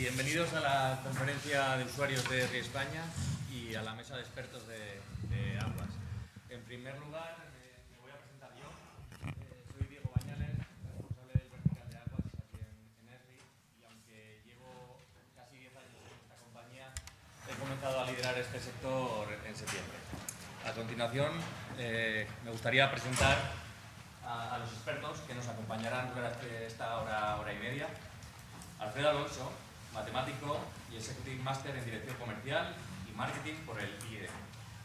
Bienvenidos a la conferencia de usuarios de ERRI España y a la mesa de expertos de aguas. En primer lugar, me voy a presentar yo. Soy Diego Bañales, responsable del vertical de aguas aquí en ERRI, y aunque llevo casi 10 años en esta compañía, he comenzado a liderar este sector en septiembre. A continuación, me gustaría presentar a los expertos que nos acompañarán durante esta hora y media. Alfredo Alonso, matemático y Executive Master en Dirección Comercial y Marketing por el IED.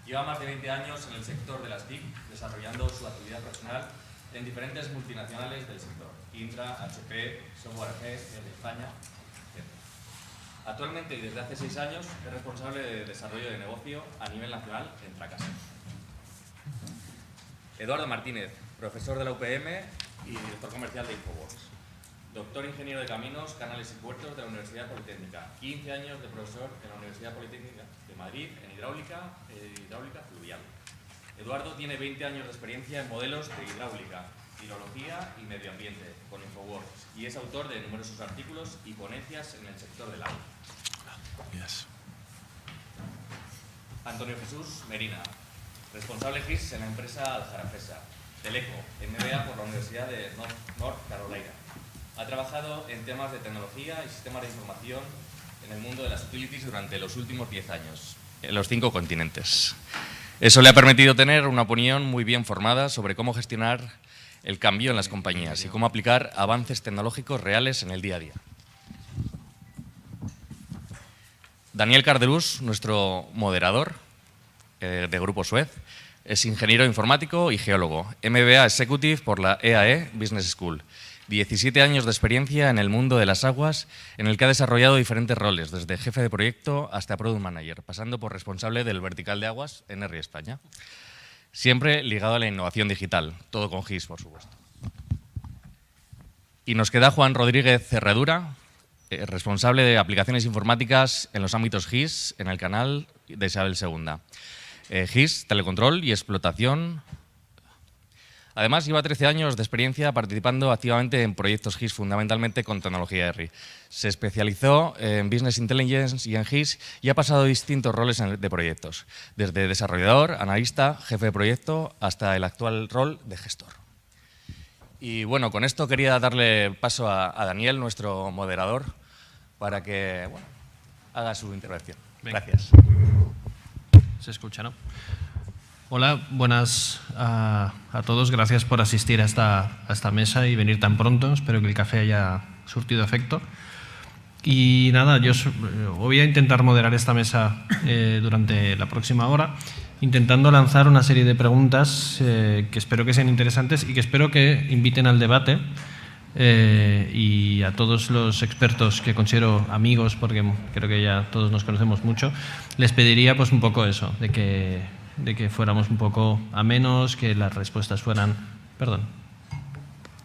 Lleva más de 20 años en el sector de las TIC, desarrollando su actividad profesional en diferentes multinacionales del sector: Indra, HP, Software AG, en España, etc. Actualmente y desde hace 6 años es responsable de desarrollo de negocio a nivel nacional en Tracasa. Eduardo Martínez, profesor de la UPM y director comercial de Infoworks. Doctor Ingeniero de Caminos, Canales y Puertos de la Universidad Politécnica. 15 años de profesor en la Universidad Politécnica de Madrid en hidráulica fluvial. Eduardo tiene 20 años de experiencia en modelos de hidráulica, hidrología y medio ambiente con Infoworks y es autor de numerosos artículos y ponencias en el sector del agua. Yes. Antonio Jesús Merina, responsable GIS en la empresa Aljarafesa. Teleco, MBA por la Universidad de North Carolina. Ha trabajado en temas de tecnología y sistemas de información en el mundo de las utilities durante los últimos 10 años, en los 5 continentes. Eso le ha permitido tener una opinión muy bien formada sobre cómo gestionar el cambio en las compañías y cómo aplicar avances tecnológicos reales en el día a día. Daniel Cardelús, nuestro moderador de Grupo Suez, es ingeniero informático y geólogo, MBA Executive por la EAE Business School. 17 años de experiencia en el mundo de las aguas, en el que ha desarrollado diferentes roles, desde jefe de proyecto hasta product manager, pasando por responsable del vertical de aguas en ERRI España. Siempre ligado a la innovación digital, todo con GIS, por supuesto. Y nos queda Juan Rodríguez Cerradura, responsable de aplicaciones informáticas en los ámbitos GIS en el canal de Isabel II. GIS, telecontrol y explotación. Además, lleva 13 años de experiencia participando activamente en proyectos GIS, fundamentalmente con tecnología ERRI. Se especializó en Business Intelligence y en GIS y ha pasado distintos roles de proyectos, desde desarrollador, analista, jefe de proyecto, hasta el actual rol de gestor. Y bueno, con esto quería darle paso a Daniel, nuestro moderador, para que haga su intervención. Venga. Gracias. Se escucha, ¿no? Hola, buenas a todos. Gracias por asistir a esta mesa y venir tan pronto. Espero que el café haya surtido efecto. Y nada, yo voy a intentar moderar esta mesa durante la próxima hora, intentando lanzar una serie de preguntas que espero que sean interesantes y que espero que inviten al debate. Y a todos los expertos que considero amigos, porque creo que ya todos nos conocemos mucho, les pediría pues un poco eso, de que fuéramos un poco amenos, que las respuestas fueran... Perdón.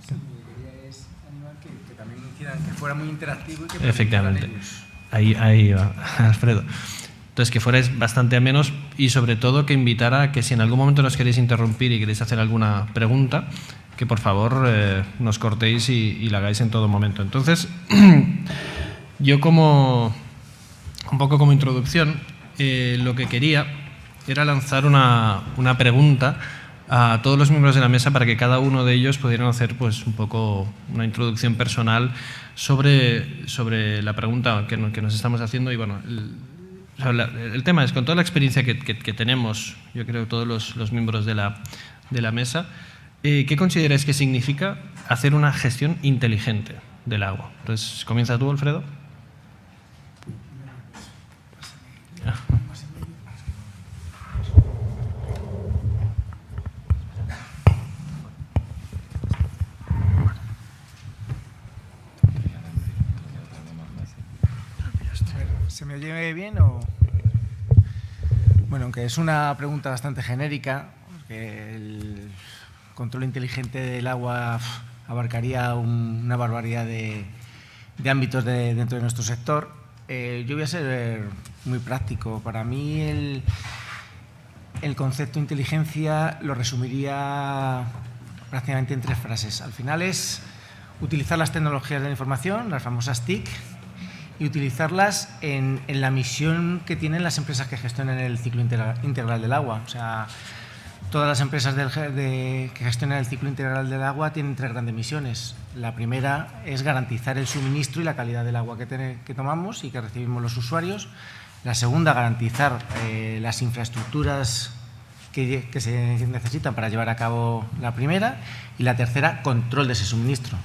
Sí, quería animar que también hicieran, que fuera muy interactivo y que... Efectivamente. Ahí va, Alfredo. Entonces, que fuerais bastante amenos y sobre todo que invitara a que si en algún momento nos queréis interrumpir y queréis hacer alguna pregunta, que por favor nos cortéis y la hagáis en todo momento. Entonces, yo un poco como introducción, lo que quería era lanzar una pregunta a todos los miembros de la mesa para que cada uno de ellos pudieran hacer pues un poco una introducción personal sobre la pregunta que nos estamos haciendo. Y bueno, el tema es, con toda la experiencia que tenemos, yo creo todos los miembros de la mesa, ¿qué consideráis que significa hacer una gestión inteligente del agua? Entonces, comienza tú, Alfredo. ¿Se me oye bien o...? Bueno, aunque es una pregunta bastante genérica, porque el control inteligente del agua abarcaría una barbaridad de ámbitos dentro de nuestro sector. Yo voy a ser muy práctico. Para mí el concepto inteligencia lo resumiría prácticamente en 3 frases. Al final es utilizar las tecnologías de la información, las famosas TIC, y utilizarlas en la misión que tienen las empresas que gestionan el ciclo integral del agua. O sea, todas las empresas que gestionan el ciclo integral del agua tienen 3 grandes misiones. La primera es garantizar el suministro y la calidad del agua que tomamos y que recibimos los usuarios. La segunda, garantizar las infraestructuras que se necesitan para llevar a cabo la primera. Y la tercera, control de ese suministro.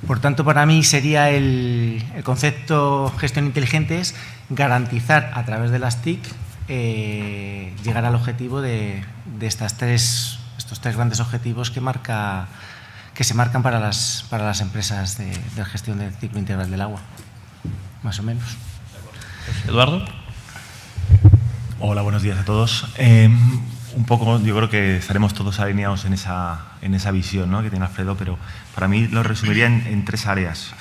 Por tanto, para mí sería el concepto gestión inteligente es garantizar a través de las TIC llegar al objetivo de estos tres grandes objetivos que se marcan para las empresas de gestión del ciclo integral del agua, más o menos. Eduardo. Hola, buenos días a todos. Un poco, yo creo que estaremos todos alineados en esa visión, ¿no?, que tiene Alfredo, pero para mí lo resumiría en 3 áreas.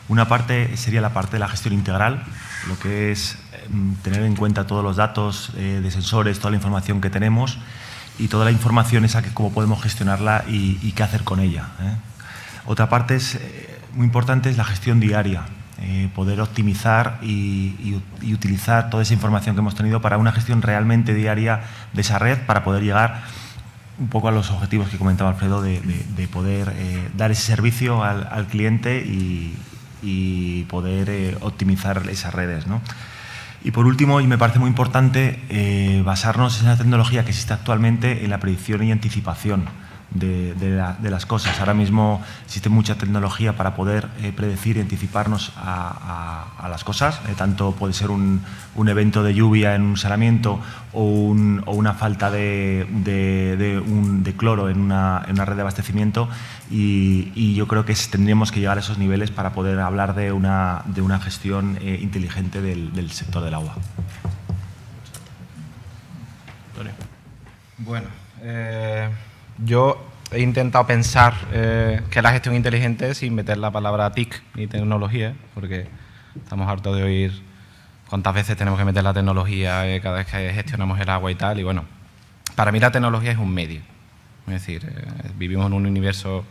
Una parte sería la parte de la gestión integral, lo que es tener en cuenta todos los datos de sensores, toda la información que tenemos y toda la información esa que cómo podemos gestionarla y qué hacer con ella. Otra parte muy importante es la gestión diaria, poder optimizar y utilizar toda esa información que hemos tenido para una gestión realmente diaria de esa red para poder llegar un poco a los objetivos que comentaba Alfredo de poder dar ese servicio al cliente y poder optimizar esas redes, ¿no? Y por último, y me parece muy importante, basarnos en la tecnología que existe actualmente en la predicción y anticipación de las cosas. Ahora mismo existe mucha tecnología para poder predecir y anticiparnos a las cosas. Tanto puede ser un evento de lluvia en un saneamiento o una falta de cloro en una red de abastecimiento y yo creo que tendríamos que llegar a esos niveles para poder hablar de una gestión inteligente del sector del agua. Bueno, yo he intentado pensar qué es la gestión inteligente sin meter la palabra TIC ni tecnología, porque estamos hartos de oír cuántas veces tenemos que meter la tecnología cada vez que gestionamos el agua y tal. Y bueno, para mí la tecnología es un medio. Es decir, vivimos en un universo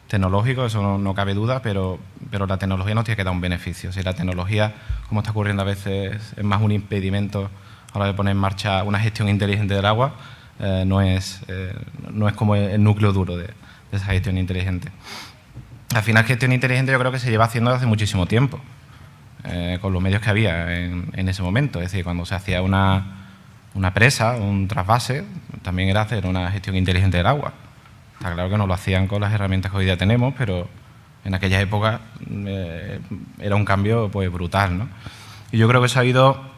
tecnológico, eso no cabe duda, pero la tecnología nos tiene que dar un beneficio. Si la tecnología, como está ocurriendo a veces, es más un impedimento a la hora de poner en marcha una gestión inteligente del agua, no es como el núcleo duro de esa gestión inteligente. Al final, gestión inteligente yo creo que se lleva haciendo desde hace muchísimo tiempo, con los medios que había en ese momento. Es decir, cuando se hacía una presa, un trasvase, también era hacer una gestión inteligente del agua. Está claro que no lo hacían con las herramientas que hoy día tenemos, pero en aquella época era un cambio pues brutal, ¿no? Y yo creo que se ha ido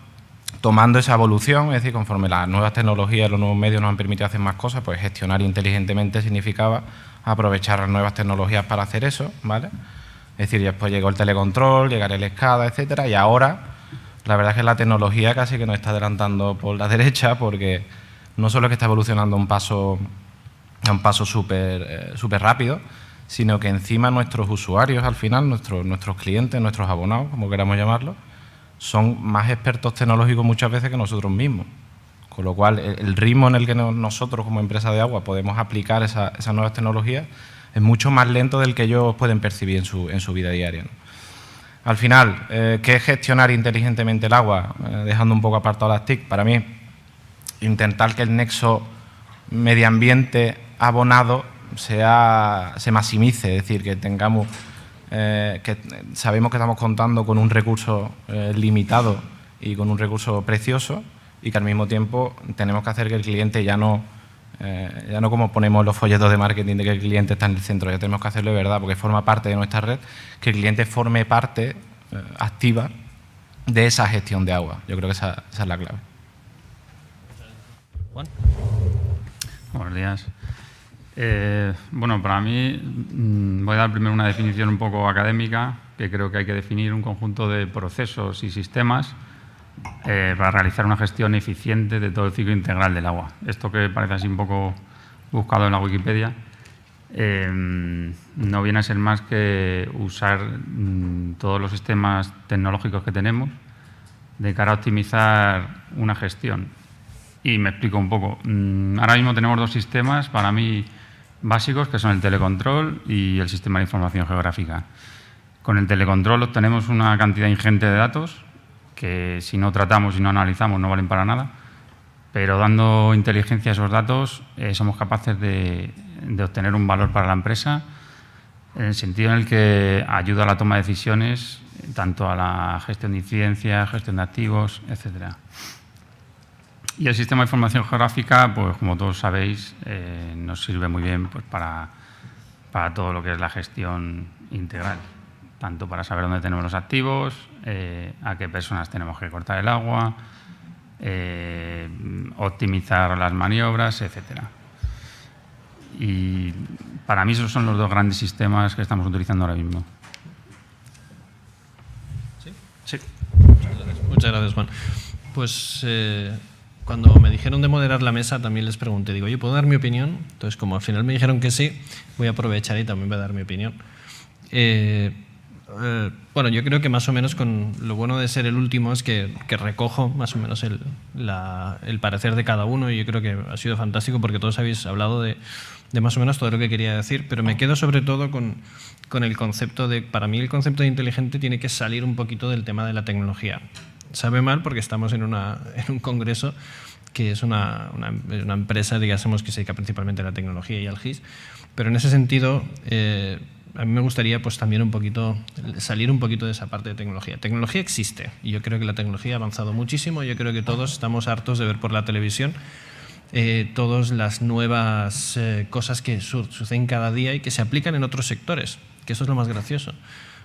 tomando esa evolución, es decir, conforme las nuevas tecnologías, los nuevos medios nos han permitido hacer más cosas, pues gestionar inteligentemente significaba aprovechar las nuevas tecnologías para hacer eso, ¿vale? Es decir, después llegó el telecontrol, llegará el SCADA, etcétera, y ahora la verdad es que la tecnología casi que nos está adelantando por la derecha, porque no solo es que está evolucionando a un paso súper rápido, sino que encima nuestros usuarios, al final, nuestros clientes, nuestros abonados, como queramos llamarlo, son más expertos tecnológicos muchas veces que nosotros mismos. Con lo cual, el ritmo en el que nosotros como empresa de agua podemos aplicar esas nuevas tecnologías es mucho más lento del que ellos pueden percibir en su vida diaria, ¿no? Al final, ¿qué es gestionar inteligentemente el agua? Dejando un poco apartado las TIC, para mí, intentar que el nexo medio ambiente abonado se maximice, es decir, que tengamos que sabemos que estamos contando con un recurso limitado y con un recurso precioso y que al mismo tiempo tenemos que hacer que el cliente ya no como ponemos los folletos de marketing de que el cliente está en el centro, ya tenemos que hacerlo de verdad porque forma parte de nuestra red, que el cliente forme parte activa de esa gestión de agua. Yo creo que esa es la clave. Juan. Buenos días. Bueno, para mí voy a dar primero una definición un poco académica, que creo que hay que definir un conjunto de procesos y sistemas para realizar una gestión eficiente de todo el ciclo integral del agua. Esto que parece así un poco buscado en la Wikipedia, no viene a ser más que usar todos los sistemas tecnológicos que tenemos de cara a optimizar una gestión. Y me explico un poco. Ahora mismo tenemos 2 sistemas, para mí, básicos, que son el telecontrol y el sistema de información geográfica. Con el telecontrol obtenemos una cantidad ingente de datos que si no tratamos y no analizamos no valen para nada, pero dando inteligencia a esos datos somos capaces de obtener un valor para la empresa en el sentido en el que ayuda a la toma de decisiones, tanto a la gestión de incidencias, gestión de activos, etcétera. Y el sistema de información geográfica, pues como todos sabéis, nos sirve muy bien pues, para todo lo que es la gestión integral, tanto para saber dónde tenemos los activos, a qué personas tenemos que cortar el agua, optimizar las maniobras, etcétera. Y para mí esos son los dos grandes sistemas que estamos utilizando ahora mismo. Sí. Muchas gracias, Juan. Pues cuando me dijeron de moderar la mesa también les pregunté, digo, ¿yo puedo dar mi opinión? Entonces, como al final me dijeron que sí, voy a aprovechar y también voy a dar mi opinión. Bueno, yo creo que más o menos con lo bueno de ser el último es que recojo más o menos el parecer de cada uno y yo creo que ha sido fantástico porque todos habéis hablado de más o menos todo lo que quería decir, pero me quedo sobre todo con el concepto de, para mí el concepto de inteligente tiene que salir un poquito del tema de la tecnología. Sabe mal porque estamos en un congreso que es una empresa, digamos, que se dedica principalmente a la tecnología y al GIS, pero en ese sentido a mí me gustaría pues también salir un poquito de esa parte de tecnología. Tecnología existe y yo creo que la tecnología ha avanzado muchísimo. Yo creo que todos estamos hartos de ver por la televisión todas las nuevas cosas que suceden cada día y que se aplican en otros sectores, que eso es lo más gracioso.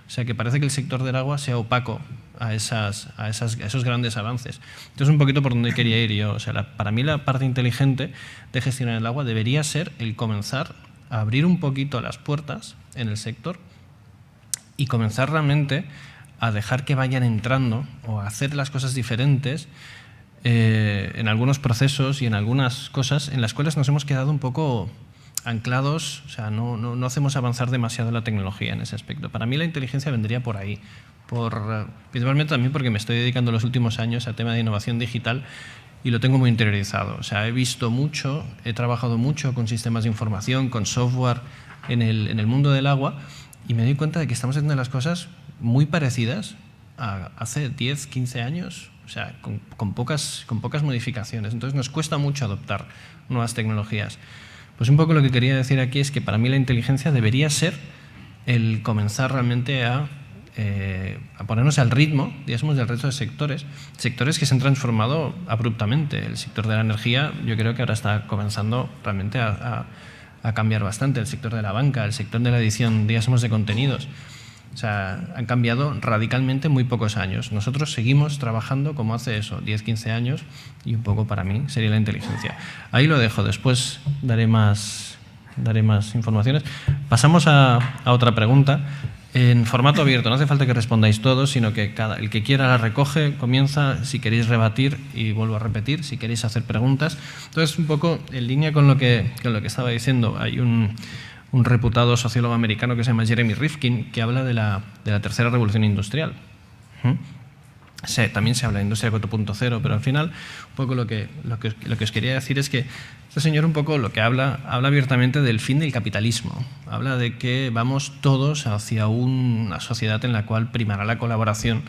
O sea, que parece que el sector del agua sea opaco a esos grandes avances. Entonces, un poquito por donde quería ir yo. O sea, para mí la parte inteligente de gestionar el agua debería ser el comenzar a abrir un poquito las puertas en el sector y comenzar realmente a dejar que vayan entrando o a hacer las cosas diferentes en algunos procesos y en algunas cosas en las cuales nos hemos quedado un poco anclados, o sea, no hacemos avanzar demasiado la tecnología en ese aspecto. Para mí la inteligencia vendría por ahí, principalmente también porque me estoy dedicando los últimos años al tema de innovación digital y lo tengo muy interiorizado. O sea, he visto mucho, he trabajado mucho con sistemas de información, con software en el mundo del agua y me doy cuenta de que estamos haciendo las cosas muy parecidas a hace 10, 15 años, o sea, con pocas modificaciones. Entonces nos cuesta mucho adoptar nuevas tecnologías. Pues un poco lo que quería decir aquí es que para mí la inteligencia debería ser el comenzar realmente a ponernos al ritmo, digamos, del resto de sectores que se han transformado abruptamente. El sector de la energía yo creo que ahora está comenzando realmente a cambiar bastante. El sector de la banca, el sector de la edición, digamos, de contenidos. O sea, han cambiado radicalmente en muy pocos años. Nosotros seguimos trabajando como hace eso, 10, 15 años, y un poco para mí sería la inteligencia. Ahí lo dejo, después daré más informaciones. Pasamos a otra pregunta. En formato abierto, no hace falta que respondáis todos, sino que el que quiera la recoge, comienza, si queréis rebatir, y vuelvo a repetir, si queréis hacer preguntas. Entonces, un poco en línea con lo que estaba diciendo, hay un reputado sociólogo americano que se llama Jeremy Rifkin, que habla de la tercera revolución industrial. También se habla de industria 4.0, pero al final un poco lo que os quería decir es que este señor un poco lo que habla abiertamente del fin del capitalismo. Habla de que vamos todos hacia una sociedad en la cual primará la colaboración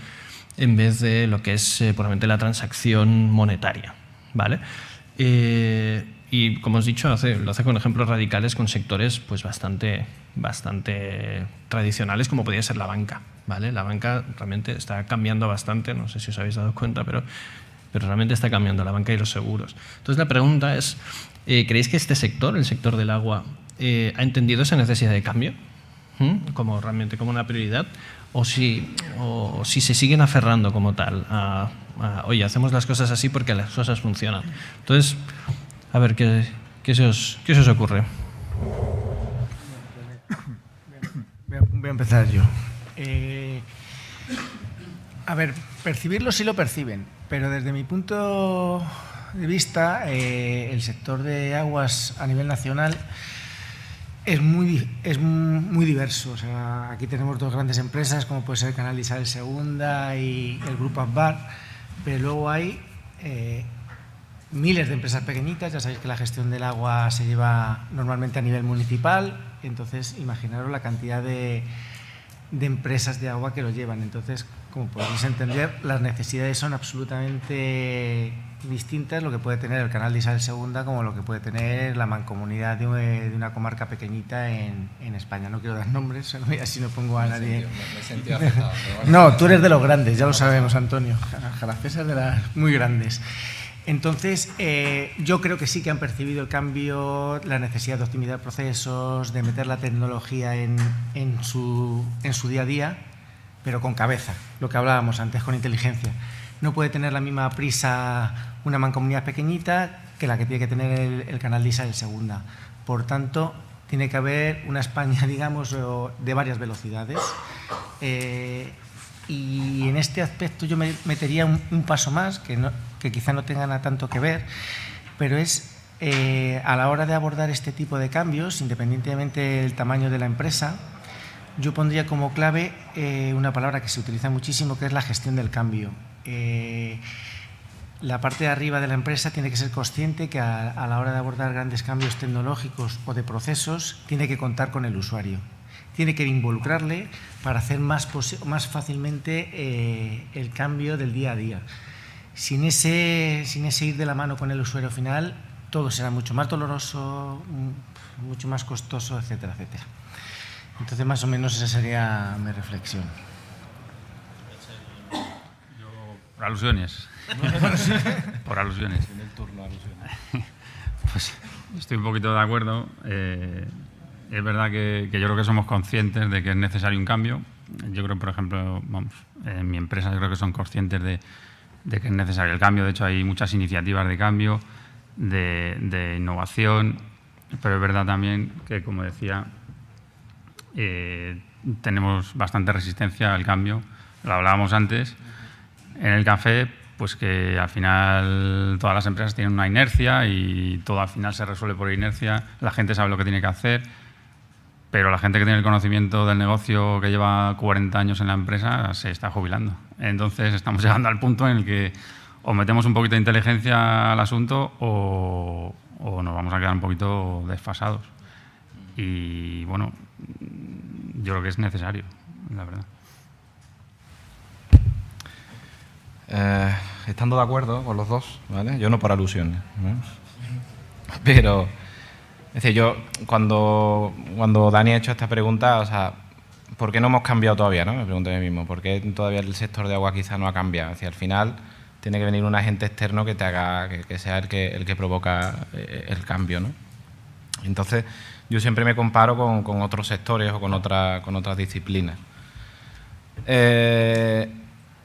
en vez de lo que es puramente la transacción monetaria, ¿vale? Y como os he dicho, lo hace con ejemplos radicales con sectores pues bastante tradicionales, como podría ser la banca, ¿vale? La banca realmente está cambiando bastante, no sé si os habéis dado cuenta, pero realmente está cambiando la banca y los seguros. Entonces la pregunta es, ¿creéis que este sector, el sector del agua, ha entendido esa necesidad de cambio como realmente como una prioridad? O si se siguen aferrando como tal a oye, hacemos las cosas así porque las cosas funcionan. Entonces, a ver, ¿qué se os ocurre? Voy a empezar yo. A ver, percibirlo sí lo perciben, pero desde mi punto de vista, el sector de aguas a nivel nacional es muy diverso. O sea, aquí tenemos dos grandes empresas, como puede ser Canal Isabel II y el Grupo Agbar, pero luego hay miles de empresas pequeñitas. Ya sabéis que la gestión del agua se lleva normalmente a nivel municipal, entonces imaginaros la cantidad de de empresas de agua que lo llevan. Entonces, como podéis entender, las necesidades son absolutamente distintas, lo que puede tener el canal de Isabel II como lo que puede tener la mancomunidad de una comarca pequeñita en España. No quiero dar nombres, así no pongo a nadie. Me he sentido afectado. No, tú eres de los grandes, ya lo sabemos, Antonio. Jalafesa es de las muy grandes. Entonces, yo creo que sí que han percibido el cambio, la necesidad de optimizar procesos, de meter la tecnología en su día a día, pero con cabeza, lo que hablábamos antes, con inteligencia. No puede tener la misma prisa una mancomunidad pequeñita que la que tiene que tener el canal de Isabel II. Por tanto, tiene que haber una España, digamos, de varias velocidades. Y en este aspecto yo me metería un paso más, que quizá no tengan tanto que ver, pero es a la hora de abordar este tipo de cambios, independientemente del tamaño de la empresa, yo pondría como clave una palabra que se utiliza muchísimo, que es la gestión del cambio. La parte de arriba de la empresa tiene que ser consciente que a la hora de abordar grandes cambios tecnológicos o de procesos, tiene que contar con el usuario. Tiene que involucrarle para hacer más fácilmente el cambio del día a día. Sin ese ir de la mano con el usuario final, todo será mucho más doloroso, mucho más costoso, etcétera, etcétera. Entonces, más o menos esa sería mi reflexión. Por alusiones. Por alusiones. Tiene el turno alusiones. Pues estoy un poquito de acuerdo. Es verdad que yo creo que somos conscientes de que es necesario un cambio. Yo creo, por ejemplo, en mi empresa yo creo que son conscientes de que es necesario el cambio. De hecho, hay muchas iniciativas de cambio, de innovación, pero es verdad también que, como decía, tenemos bastante resistencia al cambio. Lo hablábamos antes. En el café, pues que al final todas las empresas tienen una inercia y todo al final se resuelve por inercia. La gente sabe lo que tiene que hacer, pero la gente que tiene el conocimiento del negocio, que lleva 40 años en la empresa, se está jubilando. Entonces estamos llegando al punto en el que o metemos un poquito de inteligencia al asunto o nos vamos a quedar un poquito desfasados. Y bueno, yo creo que es necesario, la verdad. Estando de acuerdo con los dos, ¿vale? Yo no por alusiones, ¿no? Pero, es decir, yo cuando Dani ha hecho esta pregunta, o sea, ¿por qué no hemos cambiado todavía, no? Me pregunto a mí mismo, ¿por qué todavía el sector de agua quizá no ha cambiado? Es decir, al final tiene que venir un agente externo que te haga, que sea el que provoca el cambio, ¿no? Entonces, yo siempre me comparo con otros sectores o con otras disciplinas.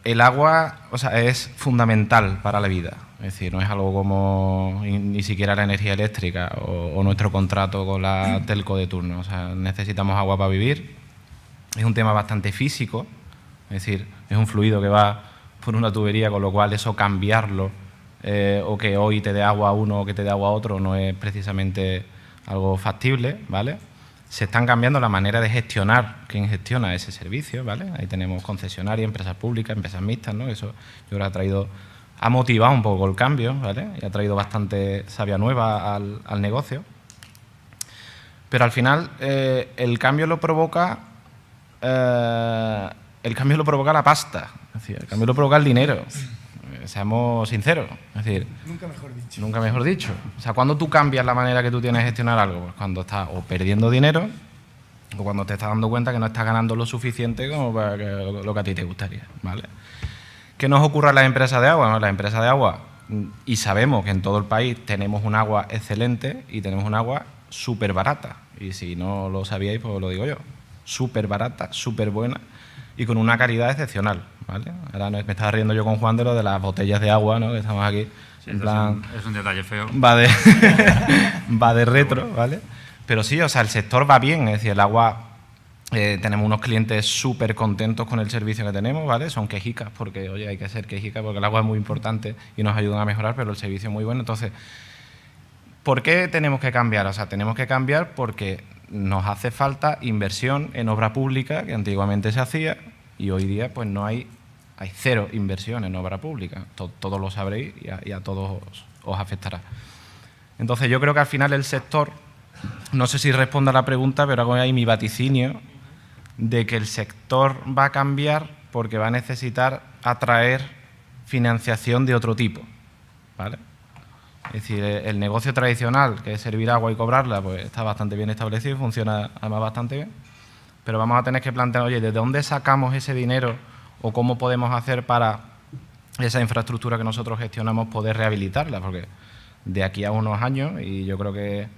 El agua, o sea, es fundamental para la vida. Es decir, no es algo como ni siquiera la energía eléctrica o nuestro contrato con la telco de turno. O sea, necesitamos agua para vivir. Es un tema bastante físico. Es decir, es un fluido que va por una tubería, con lo cual eso cambiarlo o que hoy te dé agua a uno o que te dé agua a otro no es precisamente algo factible, ¿vale? Se están cambiando la manera de gestionar quién gestiona ese servicio, ¿vale? Ahí tenemos concesionarias, empresas públicas, empresas mixtas, ¿no? Eso yo creo que ha motivado un poco el cambio, ¿vale? Y ha traído bastante savia nueva al negocio. Pero al final el cambio lo provoca la pasta, es decir, el cambio lo provoca el dinero. Seamos sinceros, es decir, nunca mejor dicho. O sea, cuando tú cambias la manera que tú tienes de gestionar algo, pues cuando estás o perdiendo dinero o cuando te estás dando cuenta que no estás ganando lo suficiente como para lo que a ti te gustaría, ¿vale? ¿Qué nos ocurre a las empresas de agua? ¿No? Las empresas de agua, y sabemos que en todo el país tenemos un agua excelente y tenemos un agua súper barata. Y si no lo sabíais, pues lo digo yo. Súper barata, súper buena y con una calidad excepcional, ¿vale? Ahora me estaba riendo yo con Juan de lo de las botellas de agua, ¿no? Que estamos aquí, Sí, en plan... es un detalle feo. Va de retro, ¿vale? Pero sí, o sea, el sector va bien, es decir, el agua... tenemos unos clientes súper contentos con el servicio que tenemos, ¿vale? Son quejicas, porque, oye, hay que ser quejicas porque el agua es muy importante y nos ayudan a mejorar, pero el servicio es muy bueno. Entonces, ¿por qué tenemos que cambiar? O sea, tenemos que cambiar porque nos hace falta inversión en obra pública, que antiguamente se hacía, y hoy día pues no hay cero inversión en obra pública. Todos lo sabréis y a todos os afectará. Entonces, yo creo que al final el sector, no sé si responde a la pregunta, pero hago ahí mi vaticinio de que el sector va a cambiar porque va a necesitar atraer financiación de otro tipo, ¿vale? Es decir, el negocio tradicional, que es servir agua y cobrarla, pues está bastante bien establecido y funciona además bastante bien. Pero vamos a tener que plantear, oye, ¿de dónde sacamos ese dinero o cómo podemos hacer para esa infraestructura que nosotros gestionamos poder rehabilitarla? Porque de aquí a unos años, y yo creo que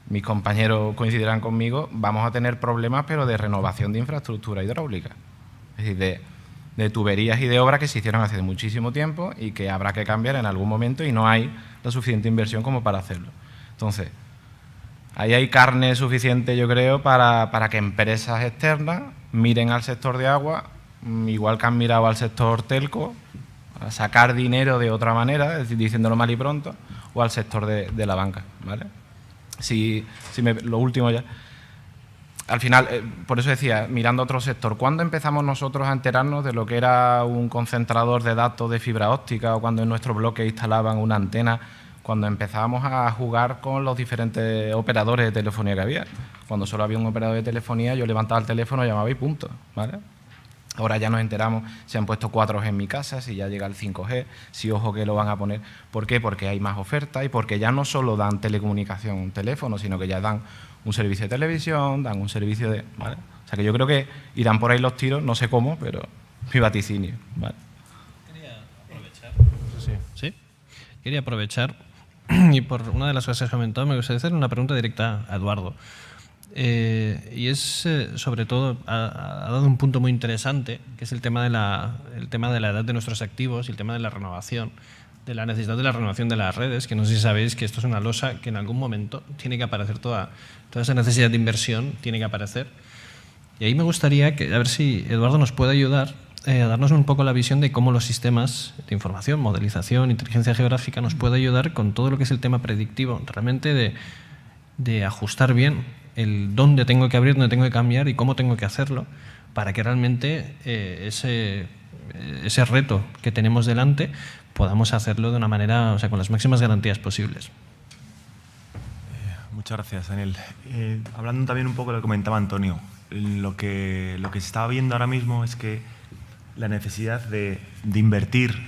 mis compañeros coincidirán conmigo, vamos a tener problemas, pero de renovación de infraestructura hidráulica. Es decir, de tuberías y de obras que se hicieron hace muchísimo tiempo y que habrá que cambiar en algún momento y no hay la suficiente inversión como para hacerlo. Entonces, ahí hay carne suficiente, yo creo, para que empresas externas miren al sector de agua, igual que han mirado al sector telco, a sacar dinero de otra manera, es decir, diciéndolo mal y pronto, o al sector de la banca, ¿vale? Lo último ya. Al final, por eso decía, mirando a otro sector, ¿cuándo empezamos nosotros a enterarnos de lo que era un concentrador de datos de fibra óptica o cuando en nuestro bloque instalaban una antena? Cuando empezábamos a jugar con los diferentes operadores de telefonía que había. Cuando solo había un operador de telefonía, yo levantaba el teléfono, llamaba y punto, ¿vale? Ahora ya nos enteramos si han puesto 4G en mi casa, si ya llega el 5G, si ojo que lo van a poner. ¿Por qué? Porque hay más oferta y porque ya no solo dan telecomunicación, un teléfono, sino que ya dan un servicio de televisión, dan un servicio de... ¿vale? O sea que yo creo que irán por ahí los tiros, no sé cómo, pero mi vaticinio, ¿vale? Quería aprovechar. ¿Sí? Quería aprovechar y por una de las cosas que has comentado me gustaría hacer una pregunta directa a Eduardo. Y es, sobre todo, ha dado un punto muy interesante, que es el tema de la edad de nuestros activos y el tema de la renovación, de la necesidad de la renovación de las redes, que no sé si sabéis que esto es una losa que en algún momento tiene que aparecer, toda esa necesidad de inversión tiene que aparecer. Y ahí me gustaría a ver si Eduardo nos puede ayudar a darnos un poco la visión de cómo los sistemas de información, modelización, inteligencia geográfica nos puede ayudar con todo lo que es el tema predictivo, realmente de ajustar bien el dónde tengo que abrir, dónde tengo que cambiar y cómo tengo que hacerlo para que realmente ese reto que tenemos delante podamos hacerlo de una manera, o sea, con las máximas garantías posibles. Muchas gracias, Daniel. Hablando también un poco de lo que comentaba Antonio, lo que se está viendo ahora mismo es que la necesidad de invertir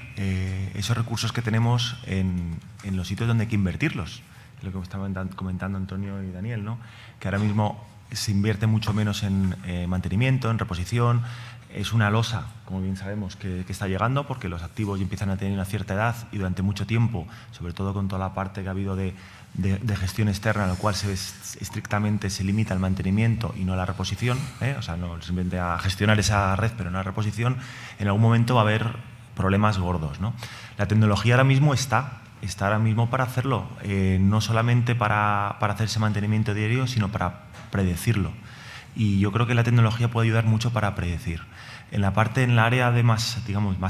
esos recursos que tenemos en los sitios donde hay que invertirlos. Lo que estaban comentando Antonio y Daniel, ¿no? Que ahora mismo se invierte mucho menos en mantenimiento, en reposición. Es una losa, como bien sabemos, que está llegando porque los activos ya empiezan a tener una cierta edad y durante mucho tiempo, sobre todo con toda la parte que ha habido de gestión externa, en la cual estrictamente se limita el mantenimiento y no la reposición, o sea, no simplemente a gestionar esa red, pero no la reposición, en algún momento va a haber problemas gordos, ¿no? La tecnología ahora mismo está ahora mismo para hacerlo, no solamente para hacer ese mantenimiento diario, sino para predecirlo. Y yo creo que la tecnología puede ayudar mucho para predecir. En la área de más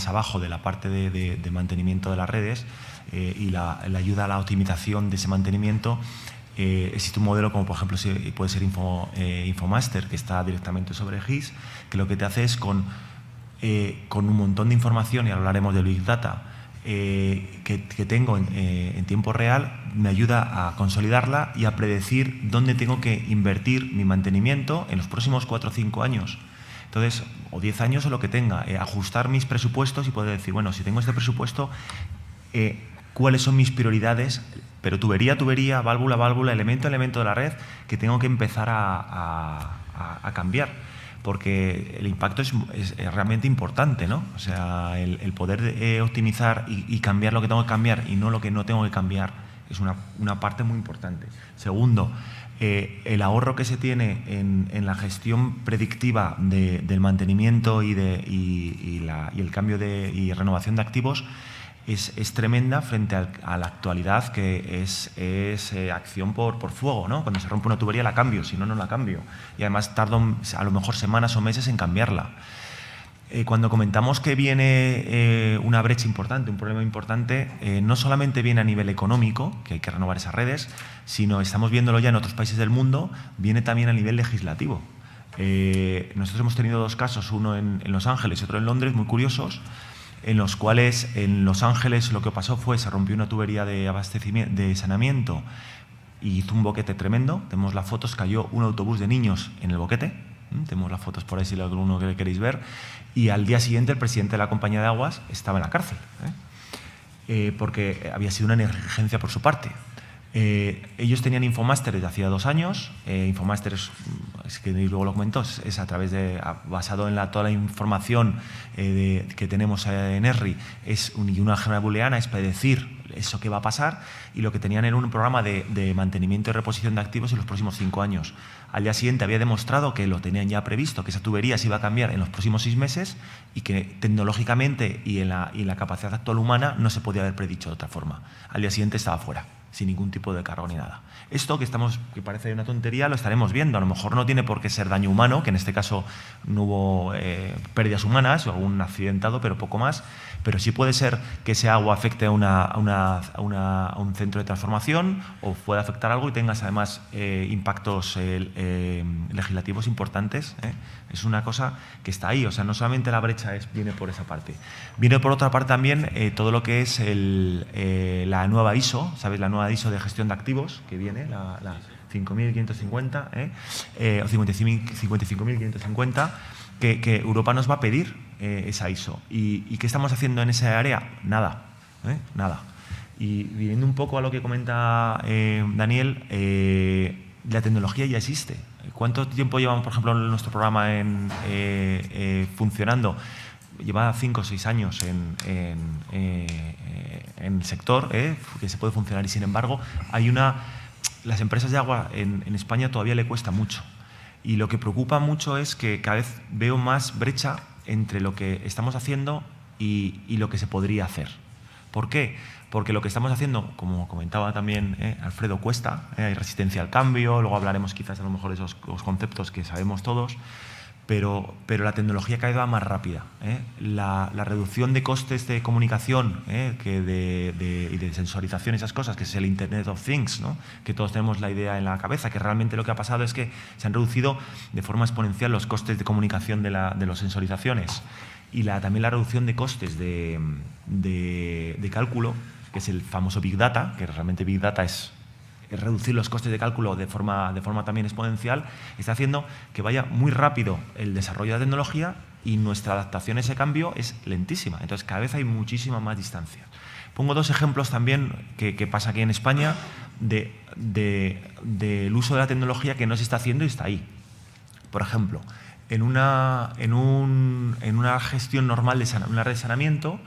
abajo de la parte de mantenimiento de las redes y la ayuda a la optimización de ese mantenimiento, existe un modelo como por ejemplo puede ser Infomaster, que está directamente sobre GIS, que lo que te hace es con un montón de información, y hablaremos del Big Data, que tengo en tiempo real, me ayuda a consolidarla y a predecir dónde tengo que invertir mi mantenimiento en los próximos 4 o 5 años. Entonces, o 10 años o lo que tenga, ajustar mis presupuestos y poder decir, bueno, si tengo este presupuesto, ¿cuáles son mis prioridades? Pero tubería, válvula, elemento de la red que tengo que empezar a cambiar. Porque el impacto es realmente importante, ¿no? O sea, el poder optimizar y cambiar lo que tengo que cambiar y no lo que no tengo que cambiar es una parte muy importante. Segundo, el ahorro que se tiene en la gestión predictiva del mantenimiento y el cambio y renovación de activos es tremenda frente a la actualidad, que es acción por fuego, ¿no? Cuando se rompe una tubería la cambio, si no, no la cambio. Y además tardo a lo mejor semanas o meses en cambiarla. Cuando comentamos que viene una brecha importante, un problema importante, no solamente viene a nivel económico, que hay que renovar esas redes, sino estamos viéndolo ya en otros países del mundo, viene también a nivel legislativo. Nosotros hemos tenido 2 casos, uno en Los Ángeles y otro en Londres, muy curiosos, en los cuales en Los Ángeles lo que pasó fue se rompió una tubería de abastecimiento, de saneamiento, y hizo un boquete tremendo. Tenemos las fotos, cayó un autobús de niños en el boquete, Tenemos las fotos por ahí si alguno que queréis ver. Y al día siguiente el presidente de la compañía de aguas estaba en la cárcel, porque había sido una negligencia por su parte. Ellos tenían Infomaster desde hacía 2 años. Infomaster, es que luego lo comento, es a través de, basado en toda la información que tenemos en ERRI, es una álgebra booleana, es predecir eso que va a pasar, y lo que tenían era un programa de mantenimiento y reposición de activos en los próximos 5 años. Al día siguiente había demostrado que lo tenían ya previsto, que esa tubería se iba a cambiar en los próximos 6 meses y que tecnológicamente y en la capacidad actual humana no se podía haber predicho de otra forma. Al día siguiente estaba fuera, sin ningún tipo de cargo ni nada. Esto que parece una tontería lo estaremos viendo. A lo mejor no tiene por qué ser daño humano, que en este caso no hubo pérdidas humanas o algún accidentado, pero poco más. Pero sí puede ser que ese agua afecte a un centro de transformación o pueda afectar algo y tengas además impactos legislativos importantes. Es una cosa que está ahí. O sea, no solamente la brecha viene por esa parte. Viene por otra parte también todo lo que es la nueva ISO, ¿sabes? La nueva ISO de gestión de activos que viene, la 5.550 o 55.550, que Europa nos va a pedir esa ISO. ¿Y qué estamos haciendo en esa área? Nada, nada. Y viendo un poco a lo que comenta Daniel, la tecnología ya existe. ¿Cuánto tiempo llevamos, por ejemplo, en nuestro programa funcionando? Lleva 5 o 6 años en el sector, que se puede funcionar, y sin embargo las empresas de agua en España todavía le cuesta mucho, y lo que preocupa mucho es que cada vez veo más brecha entre lo que estamos haciendo y lo que se podría hacer. ¿Por qué? Porque lo que estamos haciendo, como comentaba también Alfredo, cuesta, hay resistencia al cambio, luego hablaremos quizás a lo mejor de esos conceptos que sabemos todos, pero la tecnología cada vez va más rápida. La reducción de costes de comunicación y de sensorización, esas cosas, que es el Internet of Things, ¿no? Que todos tenemos la idea en la cabeza, que realmente lo que ha pasado es que se han reducido de forma exponencial los costes de comunicación de las sensorizaciones, y también la reducción de costes de cálculo, que es el famoso Big Data, que realmente Big Data es reducir los costes de cálculo de forma también exponencial, está haciendo que vaya muy rápido el desarrollo de la tecnología y nuestra adaptación a ese cambio es lentísima. Entonces, cada vez hay muchísima más distancia. Pongo 2 ejemplos también que pasa aquí en España del uso de la tecnología que no se está haciendo y está ahí. Por ejemplo, en una gestión normal de una red de saneamiento,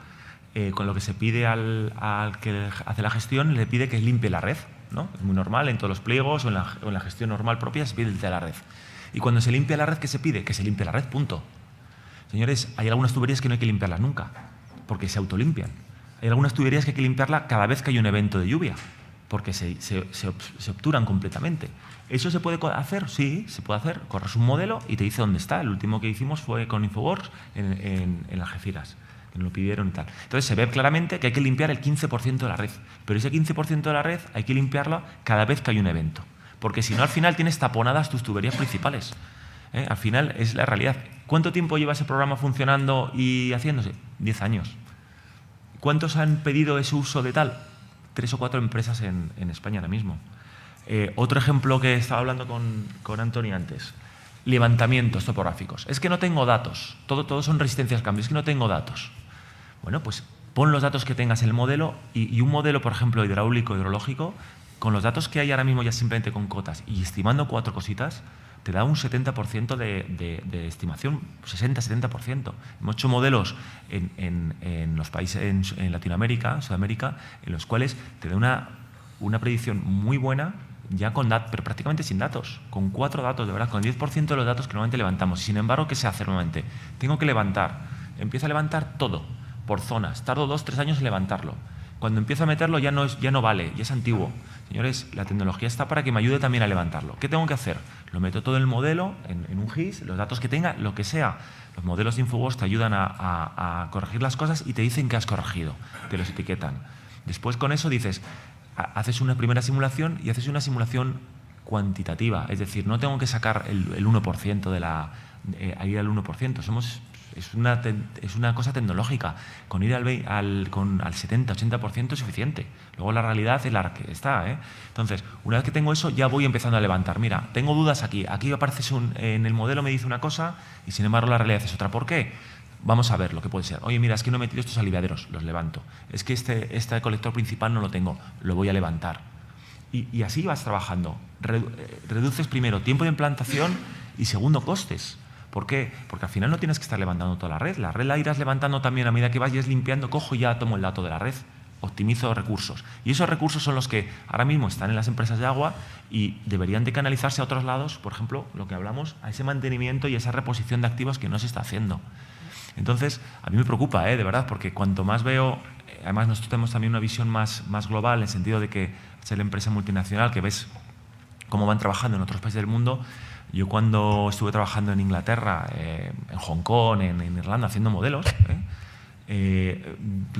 con lo que se pide al que hace la gestión, le pide que limpie la red, ¿no? Es muy normal, en todos los pliegos o en la gestión normal propia se pide limpiar la red. Y cuando se limpia la red, ¿qué se pide? Que se limpie la red, punto. Señores, hay algunas tuberías que no hay que limpiarlas nunca, porque se autolimpian. Hay algunas tuberías que hay que limpiarlas cada vez que hay un evento de lluvia, porque se obturan completamente. ¿Eso se puede hacer? Sí, se puede hacer. Corres un modelo y te dice dónde está. El último que hicimos fue con Infoworks en Algeciras. Lo pidieron y tal. Entonces se ve claramente que hay que limpiar el 15% de la red, pero ese 15% de la red hay que limpiarla cada vez que hay un evento, porque si no al final tienes taponadas tus tuberías principales. Al final es la realidad. ¿Cuánto tiempo lleva ese programa funcionando y haciéndose? 10 años. ¿Cuántos han pedido ese uso de tal? 3 o 4 empresas en España ahora mismo. Otro ejemplo que estaba hablando con Antonio antes. Levantamientos topográficos. Es que no tengo datos. Todo son resistencias al cambio. Es que no tengo datos. Bueno, pues pon los datos que tengas en el modelo y un modelo, por ejemplo, hidráulico, hidrológico, con los datos que hay ahora mismo ya simplemente con cotas y estimando 4 cositas, te da un 70% de estimación, 60-70%. Hemos hecho modelos en los países, en Latinoamérica, Sudamérica, en los cuales te da una predicción muy buena, ya con datos, pero prácticamente sin datos, con 4 datos, de verdad, con el 10% de los datos que normalmente levantamos. Sin embargo, ¿qué se hace normalmente? Tengo que levantar, empiezo a levantar todo, por zonas, tardo 2-3 años en levantarlo. Cuando empiezo a meterlo ya no vale, ya es antiguo. Señores, la tecnología está para que me ayude también a levantarlo. ¿Qué tengo que hacer? Lo meto todo en el modelo, en un GIS, los datos que tenga, lo que sea. Los modelos de Infoworks te ayudan a corregir las cosas y te dicen que has corregido, te los etiquetan. Después con eso dices, haces una primera simulación y haces una simulación cuantitativa, es decir, no tengo que sacar el 1% de ir al 1%. es una cosa tecnológica. Con ir al 70-80% es suficiente. Luego la realidad es la que está, ¿eh? Entonces, una vez que tengo eso, ya voy empezando a levantar. Mira, tengo dudas aquí. Aquí aparece en el modelo me dice una cosa y sin embargo la realidad es otra. ¿Por qué? Vamos a ver lo que puede ser. Oye, mira, es que no he metido estos aliviaderos, los levanto. Es que este colector principal no lo tengo, lo voy a levantar. Y así vas trabajando. Reduces primero tiempo de implantación y segundo costes. ¿Por qué? Porque al final no tienes que estar levantando toda la red. La red la irás levantando también a medida que vayas limpiando, cojo y ya tomo el dato de la red. Optimizo recursos. Y esos recursos son los que ahora mismo están en las empresas de agua y deberían de canalizarse a otros lados, por ejemplo, lo que hablamos, a ese mantenimiento y esa reposición de activos que no se está haciendo. Entonces, a mí me preocupa, de verdad, porque cuanto más veo, además nosotros tenemos también una visión más global, en el sentido de que ser la empresa multinacional, que ves cómo van trabajando en otros países del mundo. Yo cuando estuve trabajando en Inglaterra, en Hong Kong, en Irlanda, haciendo modelos,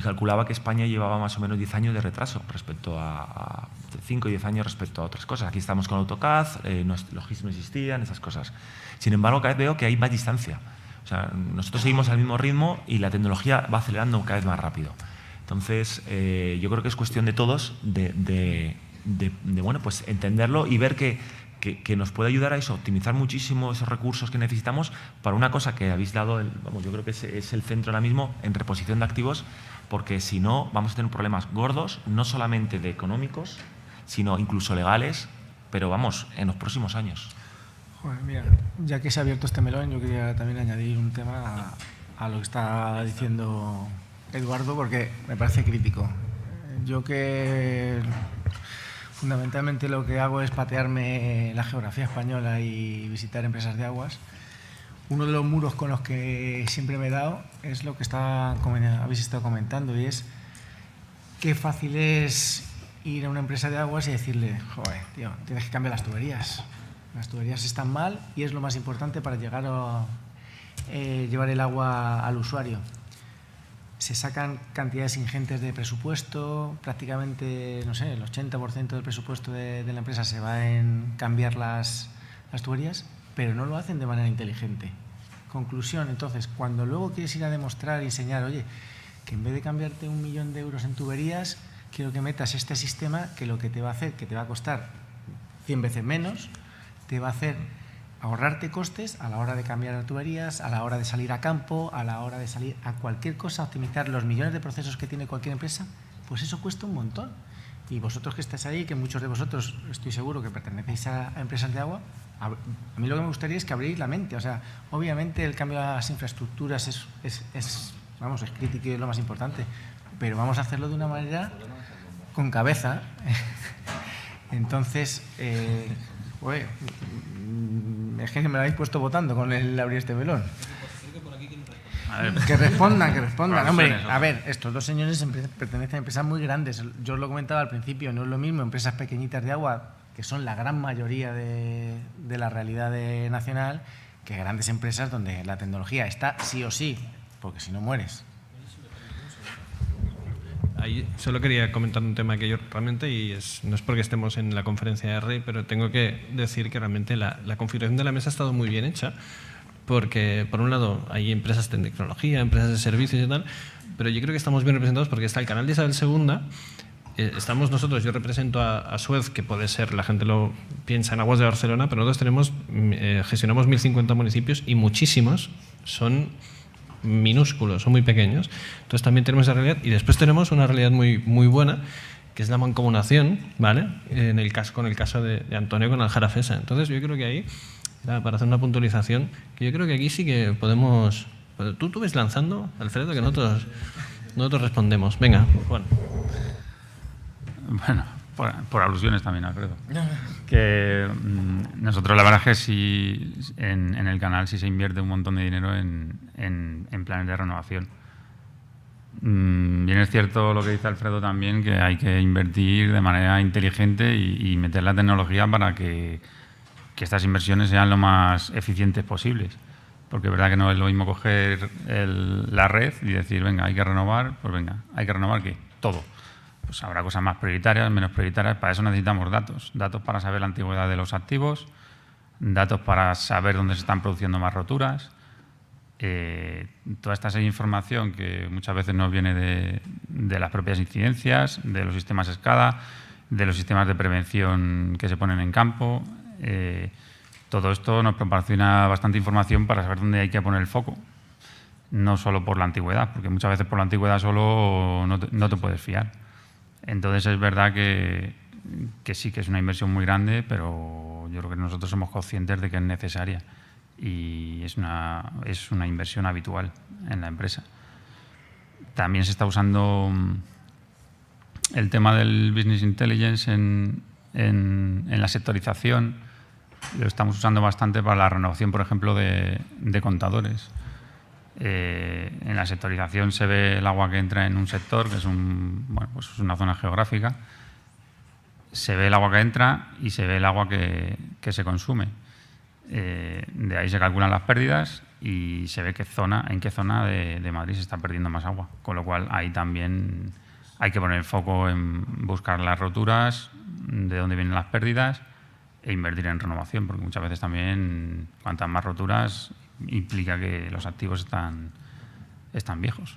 calculaba que España llevaba más o menos 10 años de retraso respecto a 5 y 10 años respecto a otras cosas. Aquí estamos con AutoCAD, los GIS no existían, esas cosas. Sin embargo, cada vez veo que hay más distancia. O sea, nosotros seguimos al mismo ritmo y la tecnología va acelerando cada vez más rápido. Entonces, yo creo que es cuestión de todos de bueno, pues entenderlo y ver que nos puede ayudar a eso, optimizar muchísimo esos recursos que necesitamos para una cosa que habéis dado, yo creo que es el centro ahora mismo en reposición de activos, porque si no vamos a tener problemas gordos, no solamente de económicos, sino incluso legales, pero vamos, en los próximos años. Joder, mira, ya que se ha abierto este melón, yo quería también añadir un tema a lo que está diciendo Eduardo, porque me parece crítico. Yo que fundamentalmente lo que hago es patearme la geografía española y visitar empresas de aguas. Uno de los muros con los que siempre me he dado es lo que habéis estado comentando, y es qué fácil es ir a una empresa de aguas y decirle, joder, tío, tienes que cambiar las tuberías. Las tuberías están mal y es lo más importante para llegar a llevar el agua al usuario. Se sacan cantidades ingentes de presupuesto, prácticamente, no sé, el 80% del presupuesto de la empresa se va en cambiar las tuberías, pero no lo hacen de manera inteligente. Conclusión, entonces, cuando luego quieres ir a demostrar y enseñar, oye, que en vez de cambiarte 1 millón de euros en tuberías, quiero que metas este sistema que lo que te va a hacer, que te va a costar 100 veces menos, te va a hacer ahorrarte costes a la hora de cambiar las tuberías, a la hora de salir a campo, a la hora de salir a cualquier cosa, optimizar los millones de procesos que tiene cualquier empresa, pues eso cuesta un montón. Y vosotros que estáis ahí, que muchos de vosotros estoy seguro que pertenecéis a empresas de agua, a mí lo que me gustaría es que abréis la mente. O sea, obviamente el cambio de las infraestructuras es crítico y es lo más importante, pero vamos a hacerlo de una manera con cabeza. Entonces, es que me lo habéis puesto votando con el abrir este melón. Que respondan. Hombre, a ver, estos dos señores pertenecen a empresas muy grandes. Yo os lo comentaba al principio, no es lo mismo empresas pequeñitas de agua, que son la gran mayoría de la realidad nacional, que grandes empresas donde la tecnología está sí o sí, porque si no mueres. Ahí solo quería comentar un tema que yo realmente, no es porque estemos en la conferencia de REI, pero tengo que decir que realmente la configuración de la mesa ha estado muy bien hecha, porque por un lado hay empresas de tecnología, empresas de servicios y tal, pero yo creo que estamos bien representados porque está el canal de Isabel II, estamos nosotros, yo represento a Suez, que puede ser, la gente lo piensa en Aguas de Barcelona, pero nosotros gestionamos 1.050 municipios y muchísimos son minúsculos, son muy pequeños. Entonces también tenemos esa realidad y después tenemos una realidad muy, muy buena, que es la mancomunación, ¿vale? Con el caso de Antonio con Aljarafesa. Entonces yo creo que ahí, para hacer una puntualización, que yo creo que aquí sí que podemos... Tú ves lanzando, Alfredo, que nosotros respondemos. Venga, Juan. Bueno, por alusiones también, Alfredo. Que nosotros la verdad es que sí, en el canal sí se invierte un montón de dinero en planes de renovación. Bien es cierto lo que dice Alfredo también, que hay que invertir de manera inteligente y meter la tecnología para que estas inversiones sean lo más eficientes posibles. Porque es verdad que no es lo mismo coger la red y decir, venga, hay que renovar, pues venga, ¿hay que renovar qué? Todo. Pues habrá cosas más prioritarias, menos prioritarias. Para eso necesitamos datos. Datos para saber la antigüedad de los activos, datos para saber dónde se están produciendo más roturas, toda esta serie de información que muchas veces nos viene de las propias incidencias, de los sistemas SCADA, de los sistemas de prevención que se ponen en campo. Todo esto nos proporciona bastante información para saber dónde hay que poner el foco. No solo por la antigüedad, porque muchas veces por la antigüedad solo no te puedes fiar. Entonces es verdad que sí que es una inversión muy grande, pero yo creo que nosotros somos conscientes de que es necesaria y es una inversión habitual en la empresa. También se está usando el tema del Business Intelligence en la sectorización. Lo estamos usando bastante para la renovación, por ejemplo, de contadores. En la sectorización se ve el agua que entra en un sector, que es es una zona geográfica. Se ve el agua que entra y se ve el agua que se consume. De ahí se calculan las pérdidas y se ve en qué zona de Madrid se está perdiendo más agua. Con lo cual, ahí también hay que poner el foco en buscar las roturas, de dónde vienen las pérdidas e invertir en renovación, porque muchas veces también, cuantas más roturas, implica que los activos están viejos.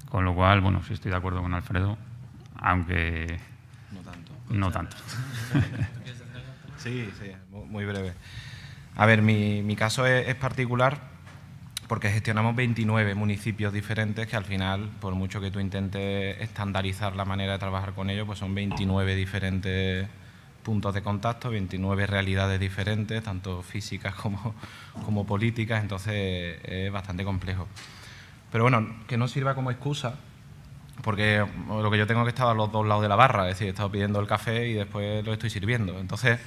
Con lo cual, bueno, sí estoy de acuerdo con Alfredo, aunque no tanto. Sí, muy breve. A ver, mi caso es particular porque gestionamos 29 municipios diferentes que al final, por mucho que tú intentes estandarizar la manera de trabajar con ellos, pues son 29 diferentes puntos de contacto, 29 realidades diferentes, tanto físicas como políticas, entonces es bastante complejo. Pero bueno, que no sirva como excusa, porque lo que yo tengo que estar a los dos lados de la barra, es decir, he estado pidiendo el café y después lo estoy sirviendo. Entonces,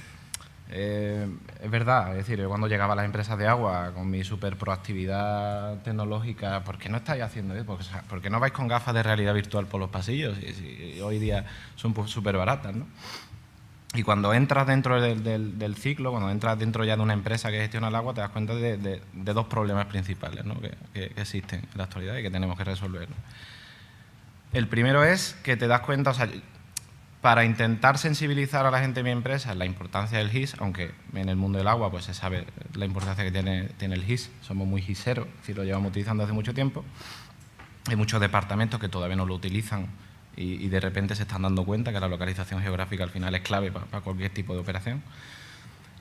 es verdad, es decir, yo cuando llegaba a las empresas de agua con mi súper proactividad tecnológica, ¿por qué no estáis haciendo eso? ¿Por qué no vais con gafas de realidad virtual por los pasillos? Y hoy día son súper baratas, ¿no? Y cuando entras dentro del ciclo, cuando entras dentro ya de una empresa que gestiona el agua, te das cuenta de dos problemas principales, ¿no? que existen en la actualidad y que tenemos que resolver, ¿no? El primero es que te das cuenta, o sea, para intentar sensibilizar a la gente de mi empresa la importancia del GIS, aunque en el mundo del agua pues se sabe la importancia que tiene el GIS, somos muy giseros, es decir, lo llevamos utilizando hace mucho tiempo. Hay muchos departamentos que todavía no lo utilizan y de repente se están dando cuenta que la localización geográfica al final es clave para cualquier tipo de operación.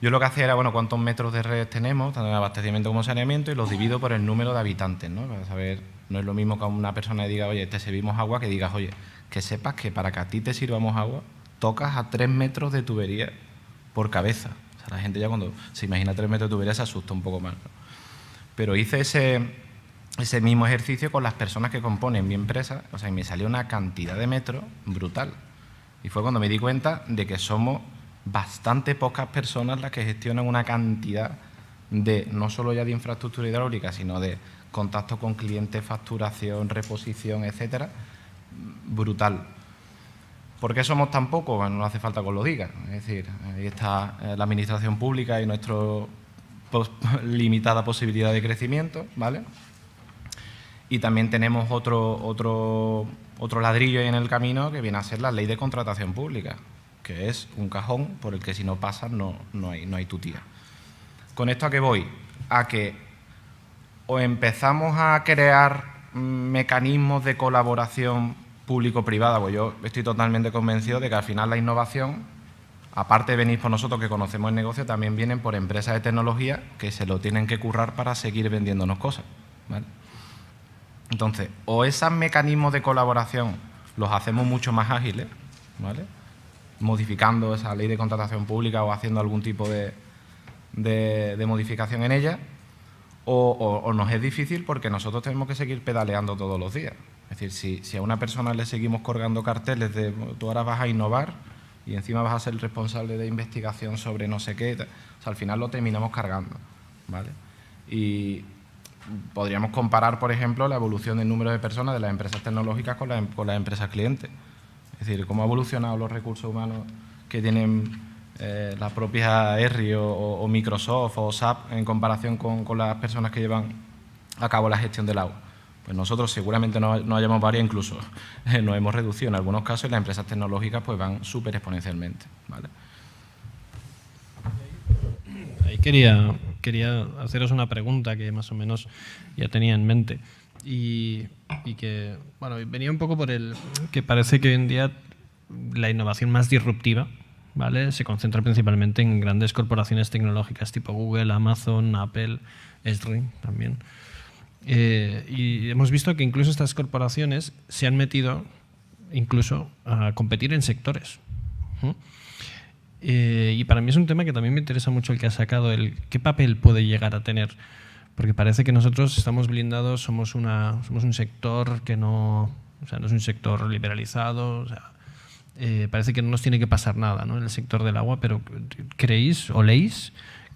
Yo lo que hacía era, bueno, cuántos metros de red tenemos, tanto en abastecimiento como saneamiento, y los divido por el número de habitantes, ¿no? Para saber, no es lo mismo que una persona diga, oye, te servimos agua, que digas, oye, que sepas que para que a ti te sirvamos agua, tocas a 3 metros de tubería por cabeza. O sea, la gente ya cuando se imagina 3 metros de tubería se asusta un poco más, ¿no? Pero hice ese mismo ejercicio con las personas que componen mi empresa, o sea, y me salió una cantidad de metros brutal. Y fue cuando me di cuenta de que somos bastante pocas personas las que gestionan una cantidad de, no solo ya de infraestructura hidráulica, sino de contacto con clientes, facturación, reposición, etcétera, brutal. ¿Por qué somos tan pocos? Bueno, no hace falta que os lo diga. Es decir, ahí está la administración pública y nuestra limitada posibilidad de crecimiento, ¿vale? Y también tenemos otro ladrillo ahí en el camino que viene a ser la ley de contratación pública, que es un cajón por el que si no pasas no hay tutía. ¿Con esto a qué voy? A que o empezamos a crear mecanismos de colaboración público-privada, pues yo estoy totalmente convencido de que al final la innovación, aparte de venir por nosotros que conocemos el negocio, también vienen por empresas de tecnología que se lo tienen que currar para seguir vendiéndonos cosas, ¿vale? Entonces, o esos mecanismos de colaboración los hacemos mucho más ágiles, ¿vale?, modificando esa ley de contratación pública o haciendo algún tipo de modificación en ella, o nos es difícil porque nosotros tenemos que seguir pedaleando todos los días. Es decir, si a una persona le seguimos colgando carteles de tú ahora vas a innovar y encima vas a ser el responsable de investigación sobre no sé qué, o sea, al final lo terminamos cargando, ¿vale? Y podríamos comparar, por ejemplo, la evolución del número de personas de las empresas tecnológicas con las empresas clientes. Es decir, cómo han evolucionado los recursos humanos que tienen la propia ERRI o Microsoft o SAP en comparación con las personas que llevan a cabo la gestión del agua. Pues nosotros seguramente no hayamos variado, incluso nos hemos reducido en algunos casos y las empresas tecnológicas pues van súper exponencialmente, ¿vale? Ahí quería quería haceros una pregunta que más o menos ya tenía en mente y que, bueno, venía un poco por el que parece que hoy en día la innovación más disruptiva, ¿vale?, se concentra principalmente en grandes corporaciones tecnológicas tipo Google, Amazon, Apple, Esri también. Y hemos visto que incluso estas corporaciones se han metido incluso a competir en sectores. Y para mí es un tema que también me interesa mucho el que ha sacado, qué papel puede llegar a tener, porque parece que nosotros estamos blindados, somos un sector que no es un sector liberalizado, o sea, parece que no nos tiene que pasar nada, ¿no?, en el sector del agua, pero ¿creéis o leéis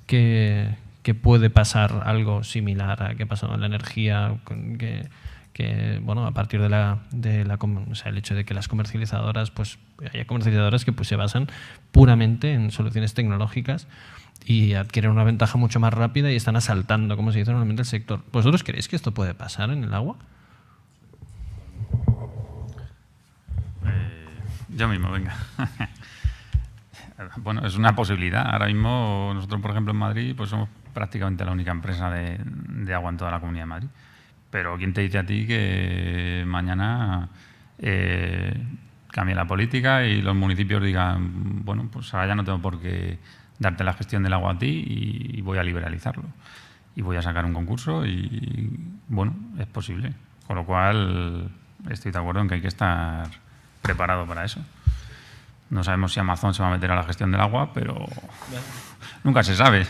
que puede pasar algo similar a que ha pasado en la energía, que bueno, a partir el hecho de que las comercializadoras, pues haya comercializadoras que pues se basan puramente en soluciones tecnológicas y adquieren una ventaja mucho más rápida y están asaltando, como se dice normalmente, el sector? ¿Vosotros creéis que esto puede pasar en el agua? Yo mismo, venga. Bueno, es una posibilidad. Ahora mismo nosotros, por ejemplo, en Madrid, pues somos prácticamente la única empresa de agua en toda la Comunidad de Madrid. Pero ¿quién te dice a ti que mañana cambie la política y los municipios digan, bueno, pues ahora ya no tengo por qué darte la gestión del agua a ti y voy a liberalizarlo? Y voy a sacar un concurso y, bueno, es posible. Con lo cual, estoy de acuerdo en que hay que estar preparado para eso. No sabemos si Amazon se va a meter a la gestión del agua, pero nunca se sabe.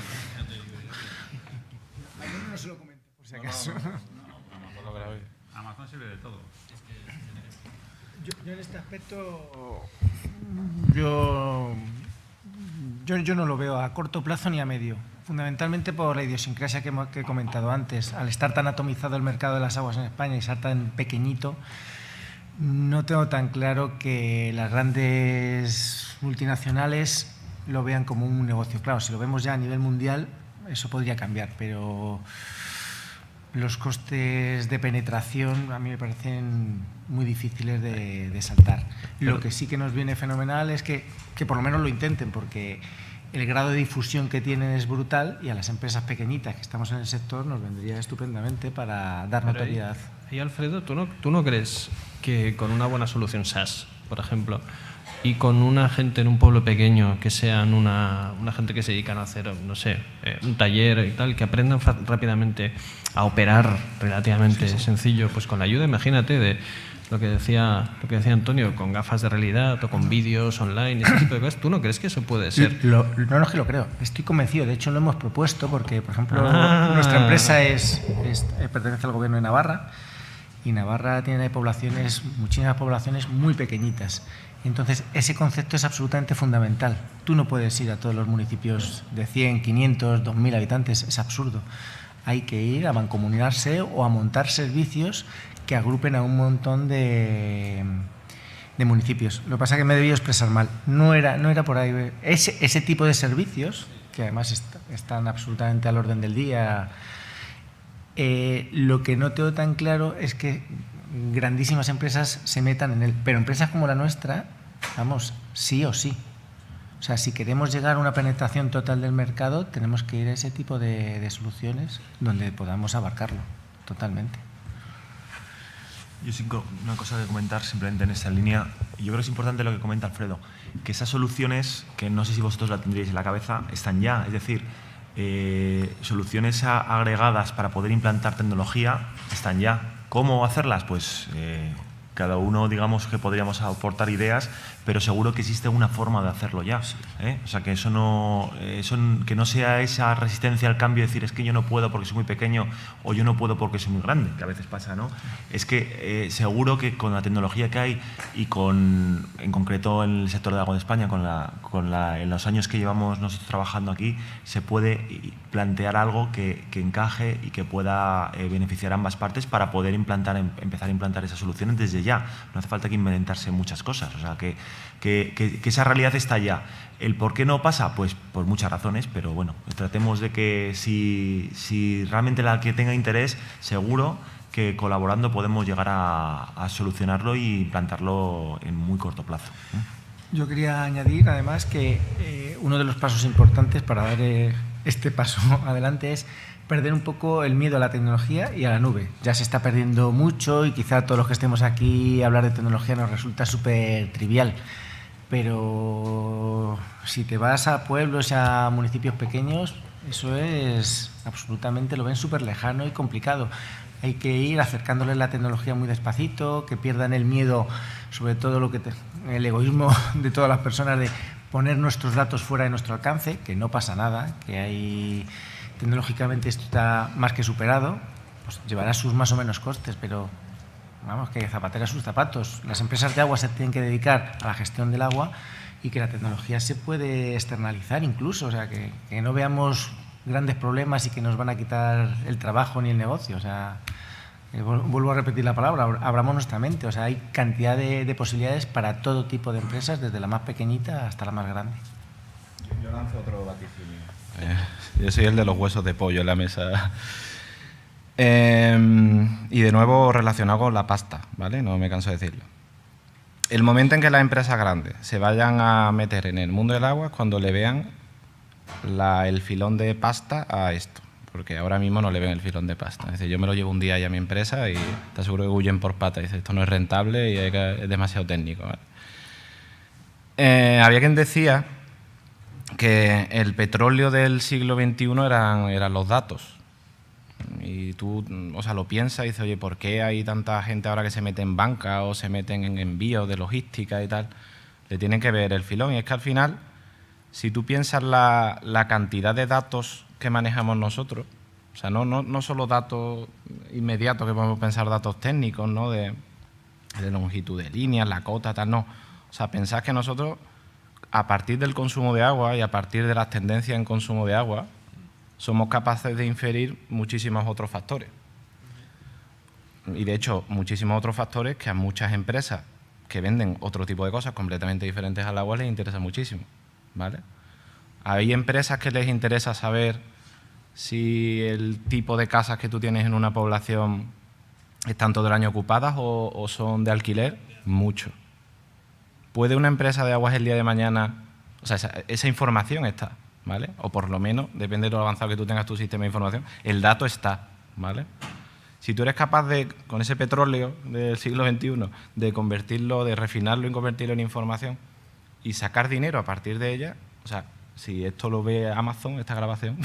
No se lo comento, por si acaso. Amazon sirve de todo. Yo en este aspecto yo no lo veo a corto plazo ni a medio, fundamentalmente por la idiosincrasia que he comentado antes. Al estar tan atomizado el mercado de las aguas en España y ser tan pequeñito, no tengo tan claro que las grandes multinacionales lo vean como un negocio. Claro, si lo vemos ya a nivel mundial, eso podría cambiar, pero los costes de penetración a mí me parecen muy difíciles de saltar. Lo que sí que nos viene fenomenal es que por lo menos lo intenten, porque el grado de difusión que tienen es brutal y a las empresas pequeñitas que estamos en el sector nos vendría estupendamente para dar notoriedad. Y Alfredo, ¿tú no crees que con una buena solución SaaS, por ejemplo, y con una gente en un pueblo pequeño que sean una gente que se dedican a hacer, no sé, un taller y tal, que aprendan rápidamente a operar relativamente sencillo, pues con la ayuda, imagínate, de lo que decía Antonio, con gafas de realidad o con vídeos online, ese tipo de cosas, ¿tú no crees que eso puede ser? No es que lo creo, estoy convencido. De hecho, lo hemos propuesto porque, por ejemplo, nuestra empresa pertenece al gobierno de Navarra y Navarra tiene muchísimas poblaciones muy pequeñitas. Entonces, ese concepto es absolutamente fundamental. Tú no puedes ir a todos los municipios de 100, 500, 2.000 habitantes, es absurdo. Hay que ir a mancomunarse o a montar servicios que agrupen a un montón de municipios. Lo que pasa es que me he debido expresar mal. No era por ahí. Ese tipo de servicios, que además están absolutamente al orden del día, lo que no tengo tan claro es que grandísimas empresas se metan en él. Pero empresas como la nuestra, vamos, sí o sí. O sea, si queremos llegar a una penetración total del mercado, tenemos que ir a ese tipo de soluciones donde podamos abarcarlo totalmente. Yo sí, una cosa que comentar simplemente en esa línea. Yo creo que es importante lo que comenta Alfredo, que esas soluciones, que no sé si vosotros la tendríais en la cabeza, están ya. Es decir, soluciones agregadas para poder implantar tecnología están ya. ¿Cómo hacerlas? Pues cada uno, digamos, que podríamos aportar ideas, pero seguro que existe una forma de hacerlo ya. O sea, que que no sea esa resistencia al cambio, decir, es que yo no puedo porque soy muy pequeño o yo no puedo porque soy muy grande, que a veces pasa, ¿no? Es que seguro que con la tecnología que hay y en concreto en el sector de agua de España, en los años que llevamos nosotros trabajando aquí, se puede plantear algo que encaje y que pueda beneficiar a ambas partes para poder empezar a implantar esas soluciones desde ya. No hace falta que inventarse muchas cosas. O sea, que esa realidad está ya. ¿El por qué no pasa? Pues por muchas razones, pero bueno, tratemos de que si realmente la que tenga interés, seguro que colaborando podemos llegar a solucionarlo y implantarlo en muy corto plazo. Yo quería añadir, además, que uno de los pasos importantes para dar este paso adelante es perder un poco el miedo a la tecnología y a la nube. Ya se está perdiendo mucho y quizá todos los que estemos aquí hablar de tecnología nos resulta súper trivial. Pero si te vas a pueblos y a municipios pequeños, eso es absolutamente, lo ven súper lejano y complicado. Hay que ir acercándoles la tecnología muy despacito, que pierdan el miedo, sobre todo el egoísmo de todas las personas de poner nuestros datos fuera de nuestro alcance, que no pasa nada, que hay tecnológicamente esto está más que superado, pues llevará sus más o menos costes, pero vamos, que zapatera sus zapatos. Las empresas de agua se tienen que dedicar a la gestión del agua y que la tecnología se puede externalizar incluso, o sea, que no veamos grandes problemas y que nos van a quitar el trabajo ni el negocio. O sea, vuelvo a repetir la palabra, abramos nuestra mente. O sea, hay cantidad de posibilidades para todo tipo de empresas, desde la más pequeñita hasta la más grande. Yo lanzo otro vaticinio. Yo soy el de los huesos de pollo en la mesa. Y de nuevo relacionado con la pasta, ¿vale? No me canso de decirlo. El momento en que las empresas grandes se vayan a meter en el mundo del agua es cuando le vean el filón de pasta a esto, porque ahora mismo no le ven el filón de pasta. Es decir, yo me lo llevo un día ahí a mi empresa y te aseguro que huyen por pata. Dice, esto no es rentable y es demasiado técnico, ¿vale? Había quien decía que el petróleo del siglo XXI eran los datos. Y tú, o sea, lo piensas y dices, oye, ¿por qué hay tanta gente ahora que se mete en banca o se meten en envíos de logística y tal? Le tienen que ver el filón. Y es que al final, si tú piensas la cantidad de datos que manejamos nosotros, o sea, no solo datos inmediatos, que podemos pensar datos técnicos, ¿no? De longitud de líneas, la cota, tal, no. O sea, pensad que nosotros, a partir del consumo de agua y a partir de las tendencias en consumo de agua, somos capaces de inferir muchísimos otros factores. Y de hecho, muchísimos otros factores que a muchas empresas que venden otro tipo de cosas completamente diferentes al agua les interesa muchísimo, ¿vale? Hay empresas que les interesa saber si el tipo de casas que tú tienes en una población están todo el año ocupadas o son de alquiler. Mucho. ¿Puede una empresa de aguas el día de mañana, o sea, esa información está, ¿vale? O por lo menos, depende de lo avanzado que tú tengas tu sistema de información, el dato está, ¿vale? Si tú eres capaz de, con ese petróleo del siglo XXI, de convertirlo, de refinarlo y convertirlo en información y sacar dinero a partir de ella, o sea, si esto lo ve Amazon, esta grabación,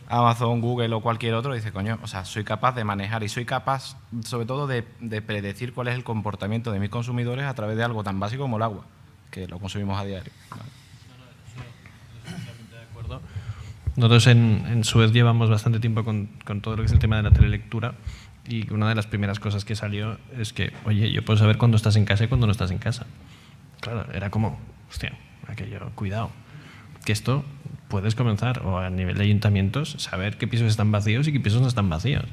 Amazon, Google o cualquier otro, dice, coño, o sea, soy capaz de manejar y soy capaz, sobre todo, de predecir cuál es el comportamiento de mis consumidores a través de algo tan básico como el agua, que lo consumimos a diario, ¿vale? Nosotros en Suez llevamos bastante tiempo con todo lo que es el tema de la telelectura y una de las primeras cosas que salió es que, oye, yo puedo saber cuándo estás en casa y cuándo no estás en casa. Claro, era como, hostia, aquello, cuidado, que esto puedes comenzar, o a nivel de ayuntamientos, saber qué pisos están vacíos y qué pisos no están vacíos.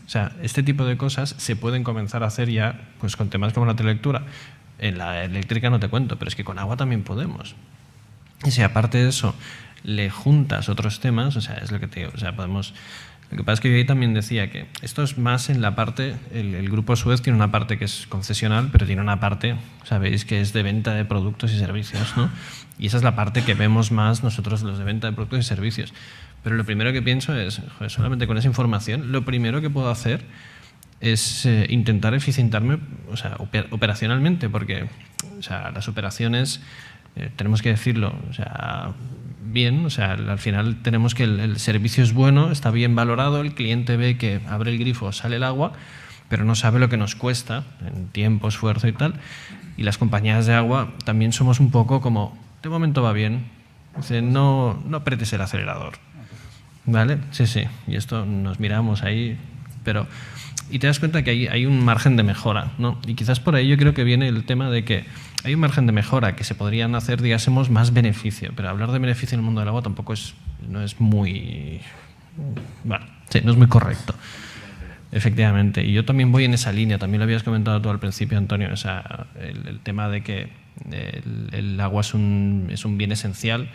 O sea, este tipo de cosas se pueden comenzar a hacer ya pues con temas como la telelectura. En la eléctrica no te cuento, pero es que con agua también podemos. Y si aparte de eso le juntas otros temas, o sea, es lo que te digo, o sea, podemos... Lo que pasa es que yo ahí también decía que esto es más en la parte, el Grupo Suez tiene una parte que es concesional, pero tiene una parte, sabéis, que es de venta de productos y servicios, ¿no? Y esa es la parte que vemos más nosotros, los de venta de productos y servicios. Pero lo primero que pienso es, joder, solamente con esa información, lo primero que puedo hacer es intentar eficientarme, o sea, operacionalmente, porque, o sea, las operaciones, tenemos que decirlo, o sea, bien, o sea, al final tenemos que el servicio es bueno, está bien valorado, el cliente ve que abre el grifo, sale el agua, pero no sabe lo que nos cuesta en tiempo, esfuerzo y tal. Y las compañías de agua también somos un poco como, de momento va bien, dice, no apretes el acelerador, ¿vale? Sí, sí, y esto nos miramos ahí, pero... Y te das cuenta que hay un margen de mejora, ¿no? Y quizás por ahí yo creo que viene el tema de que hay un margen de mejora que se podrían hacer, digásemos, más beneficio. Pero hablar de beneficio en el mundo del agua tampoco no es muy... Bueno, sí, no es muy correcto. Efectivamente. Y yo también voy en esa línea. También lo habías comentado tú al principio, Antonio. O sea, el tema de que el agua es un bien esencial.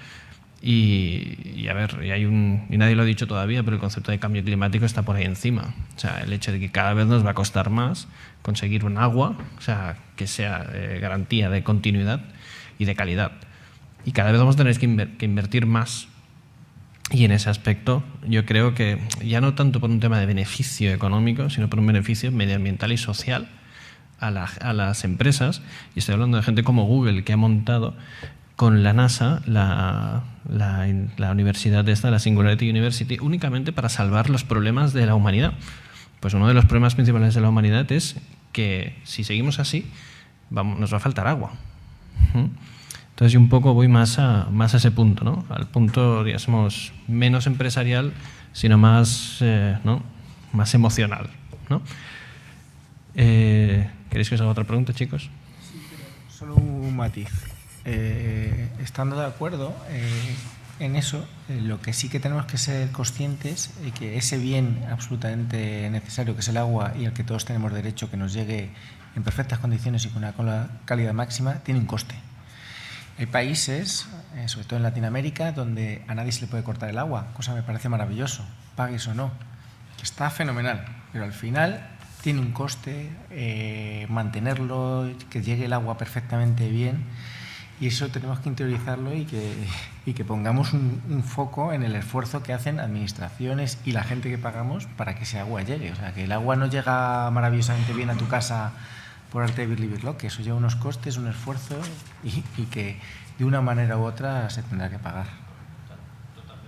Y a ver, y nadie lo ha dicho todavía, pero el concepto de cambio climático está por ahí encima. O sea, el hecho de que cada vez nos va a costar más conseguir un agua, o sea, que sea garantía de continuidad y de calidad. Y cada vez vamos a tener que invertir más Y en ese aspecto yo creo que ya no tanto por un tema de beneficio económico, sino por un beneficio medioambiental y social a las empresas, y estoy hablando de gente como Google, que ha montado con la NASA la universidad esta, la Singularity University, únicamente para salvar los problemas de la humanidad. Pues uno de los problemas principales de la humanidad es que si seguimos así, nos va a faltar agua. Entonces yo un poco voy más a ese punto, ¿no? Al punto, digamos, menos empresarial, sino más, ¿no? Más emocional, ¿no? ¿Queréis que os haga otra pregunta, chicos? Sí, pero solo un matiz. Estando de acuerdo en eso, lo que sí que tenemos que ser conscientes es que ese bien absolutamente necesario, que es el agua y al que todos tenemos derecho, que nos llegue en perfectas condiciones y con una calidad máxima, tiene un coste. Hay países, sobre todo en Latinoamérica, donde a nadie se le puede cortar el agua, cosa que me parece maravilloso, pagues o no, que está fenomenal, pero al final tiene un coste mantenerlo, que llegue el agua perfectamente bien, y eso tenemos que interiorizarlo y que pongamos un foco en el esfuerzo que hacen administraciones y la gente que pagamos para que ese agua llegue. O sea, que el agua no llega maravillosamente bien a tu casa por arte de vivirlo, que eso lleva unos costes, un esfuerzo y que de una manera u otra se tendrá que pagar.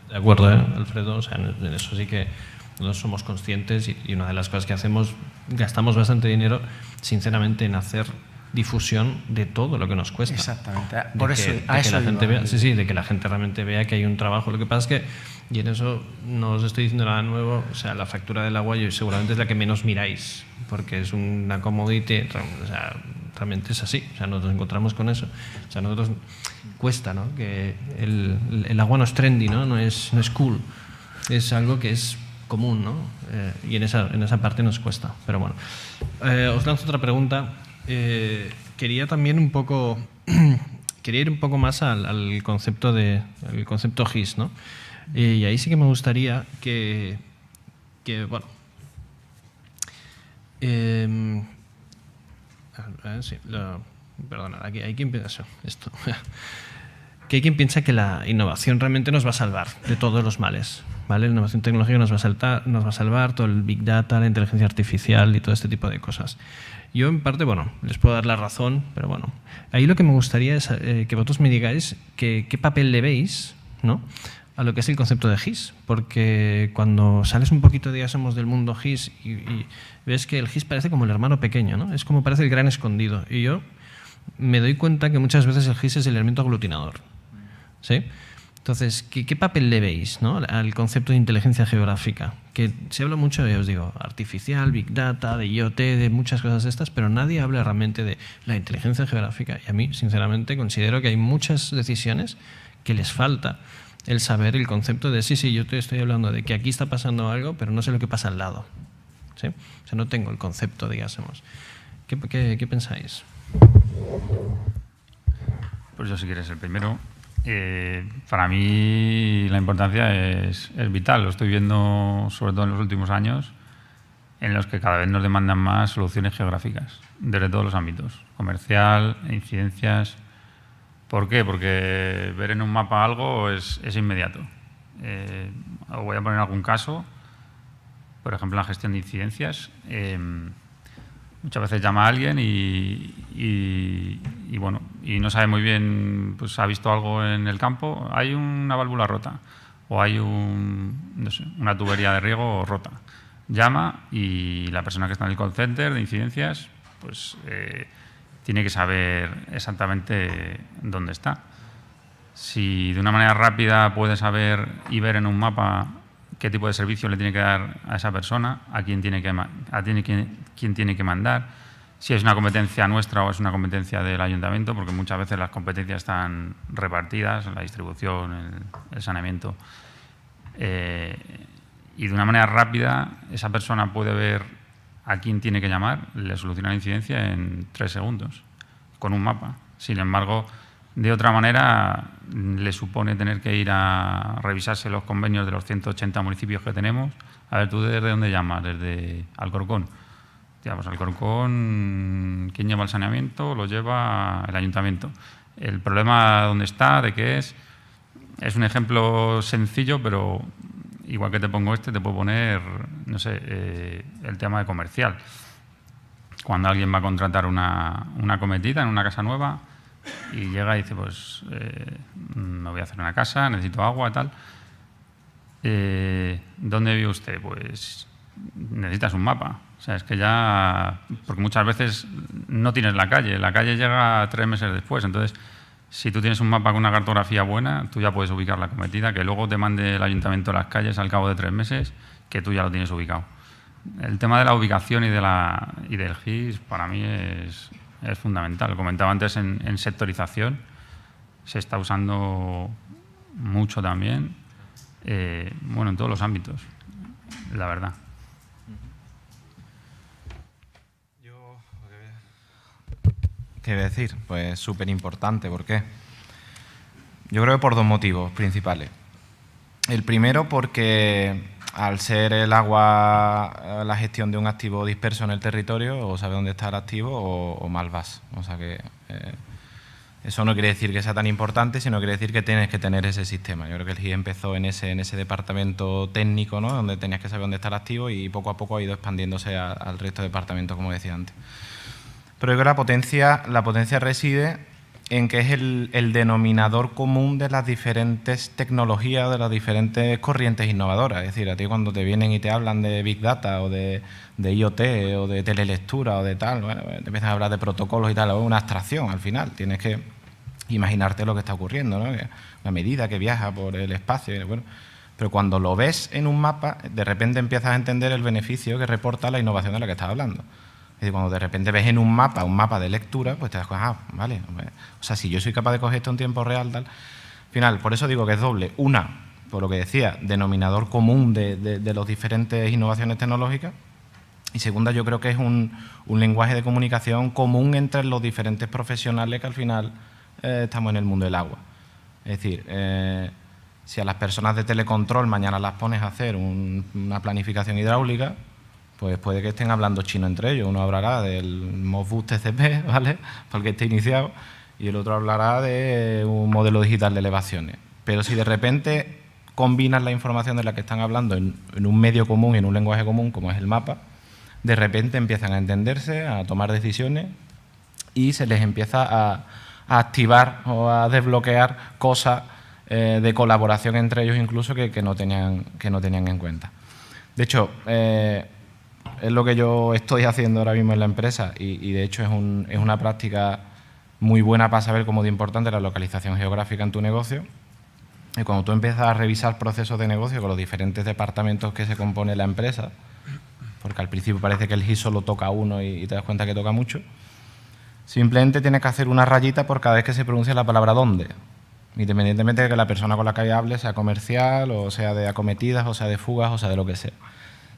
De acuerdo, Alfredo, o sea, en eso sí que nosotros somos conscientes y una de las cosas que hacemos, gastamos bastante dinero, sinceramente, en hacer difusión de todo lo que nos cuesta. Exactamente. Por eso, la gente vea, de que la gente realmente vea que hay un trabajo. Lo que pasa es que, y en eso no os estoy diciendo nada nuevo, o sea, la factura del agua seguramente es la que menos miráis, porque es una commodity, o sea, realmente es así, o sea, nos encontramos con eso. O sea, a nosotros cuesta, ¿no? Que el agua no es trendy, ¿no? No es cool, es algo que es común, ¿no? Y en esa parte nos cuesta. Pero bueno, os lanzo otra pregunta. Quería también un poco quería ir un poco más al concepto el concepto GIS, ¿no? Y ahí sí que me gustaría que bueno, perdona, aquí hay quien piensa esto. Que hay quien piensa que la innovación realmente nos va a salvar de todos los males, ¿vale? La innovación tecnológica nos va a salvar todo el Big Data, la inteligencia artificial y todo este tipo de cosas. Yo, en parte, bueno, les puedo dar la razón, pero bueno, ahí lo que me gustaría es que vosotros me digáis qué papel le veis, ¿no?, a lo que es el concepto de GIS, porque cuando sales un poquito, digamos, del mundo GIS y ves que el GIS parece como el hermano pequeño, ¿no? Es como parece el gran escondido. Y yo me doy cuenta que muchas veces el GIS es el elemento aglutinador, ¿sí? Entonces, ¿qué papel le veis, ¿no?, al concepto de inteligencia geográfica? Que se habla mucho de, os digo, artificial, Big Data, de IoT, de muchas cosas de estas, pero nadie habla realmente de la inteligencia geográfica. Y a mí, sinceramente, considero que hay muchas decisiones que les falta el saber el concepto de, sí, yo te estoy hablando de que aquí está pasando algo, pero no sé lo que pasa al lado, ¿sí? O sea, no tengo el concepto, digásemos. ¿Qué pensáis? Pues yo, si quieres, el primero. Para mí la importancia es vital. Lo estoy viendo sobre todo en los últimos años, en los que cada vez nos demandan más soluciones geográficas desde todos los ámbitos, comercial, incidencias. ¿Por qué? Porque ver en un mapa algo es inmediato. Os voy a poner algún caso. Por ejemplo, la gestión de incidencias. Muchas veces llama a alguien y bueno, y no sabe muy bien, pues ha visto algo en el campo, hay una válvula rota o hay una tubería de riego rota. Llama y la persona que está en el call center de incidencias, pues tiene que saber exactamente dónde está. Si de una manera rápida puede saber y ver en un mapa qué tipo de servicio le tiene que dar a esa persona, a quién tiene que mandar, si es una competencia nuestra o es una competencia del ayuntamiento, porque muchas veces las competencias están repartidas, la distribución, el saneamiento. Y de una manera rápida esa persona puede ver a quién tiene que llamar, le soluciona la incidencia en 3 segundos, con un mapa. Sin embargo, de otra manera, le supone tener que ir a revisarse los convenios de los 180 municipios que tenemos. A ver, ¿tú desde dónde llamas? Desde Alcorcón. Digamos, Alcorcón, ¿quién lleva el saneamiento? Lo lleva el ayuntamiento. El problema, ¿dónde está? ¿De qué es? Es un ejemplo sencillo, pero igual que te pongo este, te puedo poner, no sé, el tema de comercial. Cuando alguien va a contratar una cometida en una casa nueva y llega y dice, pues, me voy a hacer una casa, necesito agua y tal. ¿Dónde vive usted? Pues necesitas un mapa. O sea, es que ya... Porque muchas veces no tienes la calle llega 3 meses después. Entonces, si tú tienes un mapa con una cartografía buena, tú ya puedes ubicar la cometida, que luego te mande el ayuntamiento a las calles al cabo de 3 meses, que tú ya lo tienes ubicado. El tema de la ubicación y del GIS para mí es fundamental. Comentaba antes en sectorización, se está usando mucho también, bueno, en todos los ámbitos, la verdad. ¿Qué voy a decir? Pues súper importante. ¿Por qué? Yo creo que por 2 motivos principales. El primero porque al ser el agua la gestión de un activo disperso en el territorio, o sabes dónde está el activo o mal vas. O sea que eso no quiere decir que sea tan importante, sino quiere decir que tienes que tener ese sistema. Yo creo que el GIS empezó en ese departamento técnico, ¿no? Donde tenías que saber dónde está el activo y poco a poco ha ido expandiéndose al resto de departamentos, como decía antes. Pero yo creo que la potencia reside en que es el denominador común de las diferentes tecnologías, de las diferentes corrientes innovadoras. Es decir, a ti cuando te vienen y te hablan de Big Data o de IoT o de telelectura o de tal, bueno, te empiezan a hablar de protocolos y tal, es una abstracción al final. Tienes que imaginarte lo que está ocurriendo, ¿no? La medida que viaja por el espacio. Bueno, pero cuando lo ves en un mapa, de repente empiezas a entender el beneficio que reporta la innovación de la que estás hablando. Es decir, cuando de repente ves en un mapa de lectura, pues te das cuenta, vale, o sea, si yo soy capaz de coger esto en tiempo real, tal. Al final, por eso digo que es doble. Una, por lo que decía, denominador común de las diferentes innovaciones tecnológicas. Y segunda, yo creo que es un lenguaje de comunicación común entre los diferentes profesionales que al final estamos en el mundo del agua. Es decir, si a las personas de telecontrol mañana las pones a hacer una planificación hidráulica, pues puede que estén hablando chino entre ellos. Uno hablará del Modbus TCP, ¿vale?, porque esté iniciado, y el otro hablará de un modelo digital de elevaciones. Pero si de repente combinas la información de la que están hablando en un medio común y en un lenguaje común, como es el mapa, de repente empiezan a entenderse, a tomar decisiones y se les empieza a activar o a desbloquear cosas de colaboración entre ellos incluso que no tenían en cuenta. De hecho, es lo que yo estoy haciendo ahora mismo en la empresa y de hecho es una práctica muy buena para saber cómo de importante es la localización geográfica en tu negocio. Y cuando tú empiezas a revisar procesos de negocio con los diferentes departamentos que se compone la empresa, porque al principio parece que el GIS solo toca uno y te das cuenta que toca mucho, simplemente tienes que hacer una rayita por cada vez que se pronuncia la palabra dónde, independientemente de que la persona con la que hable sea comercial, o sea de acometidas, o sea de fugas, o sea de lo que sea.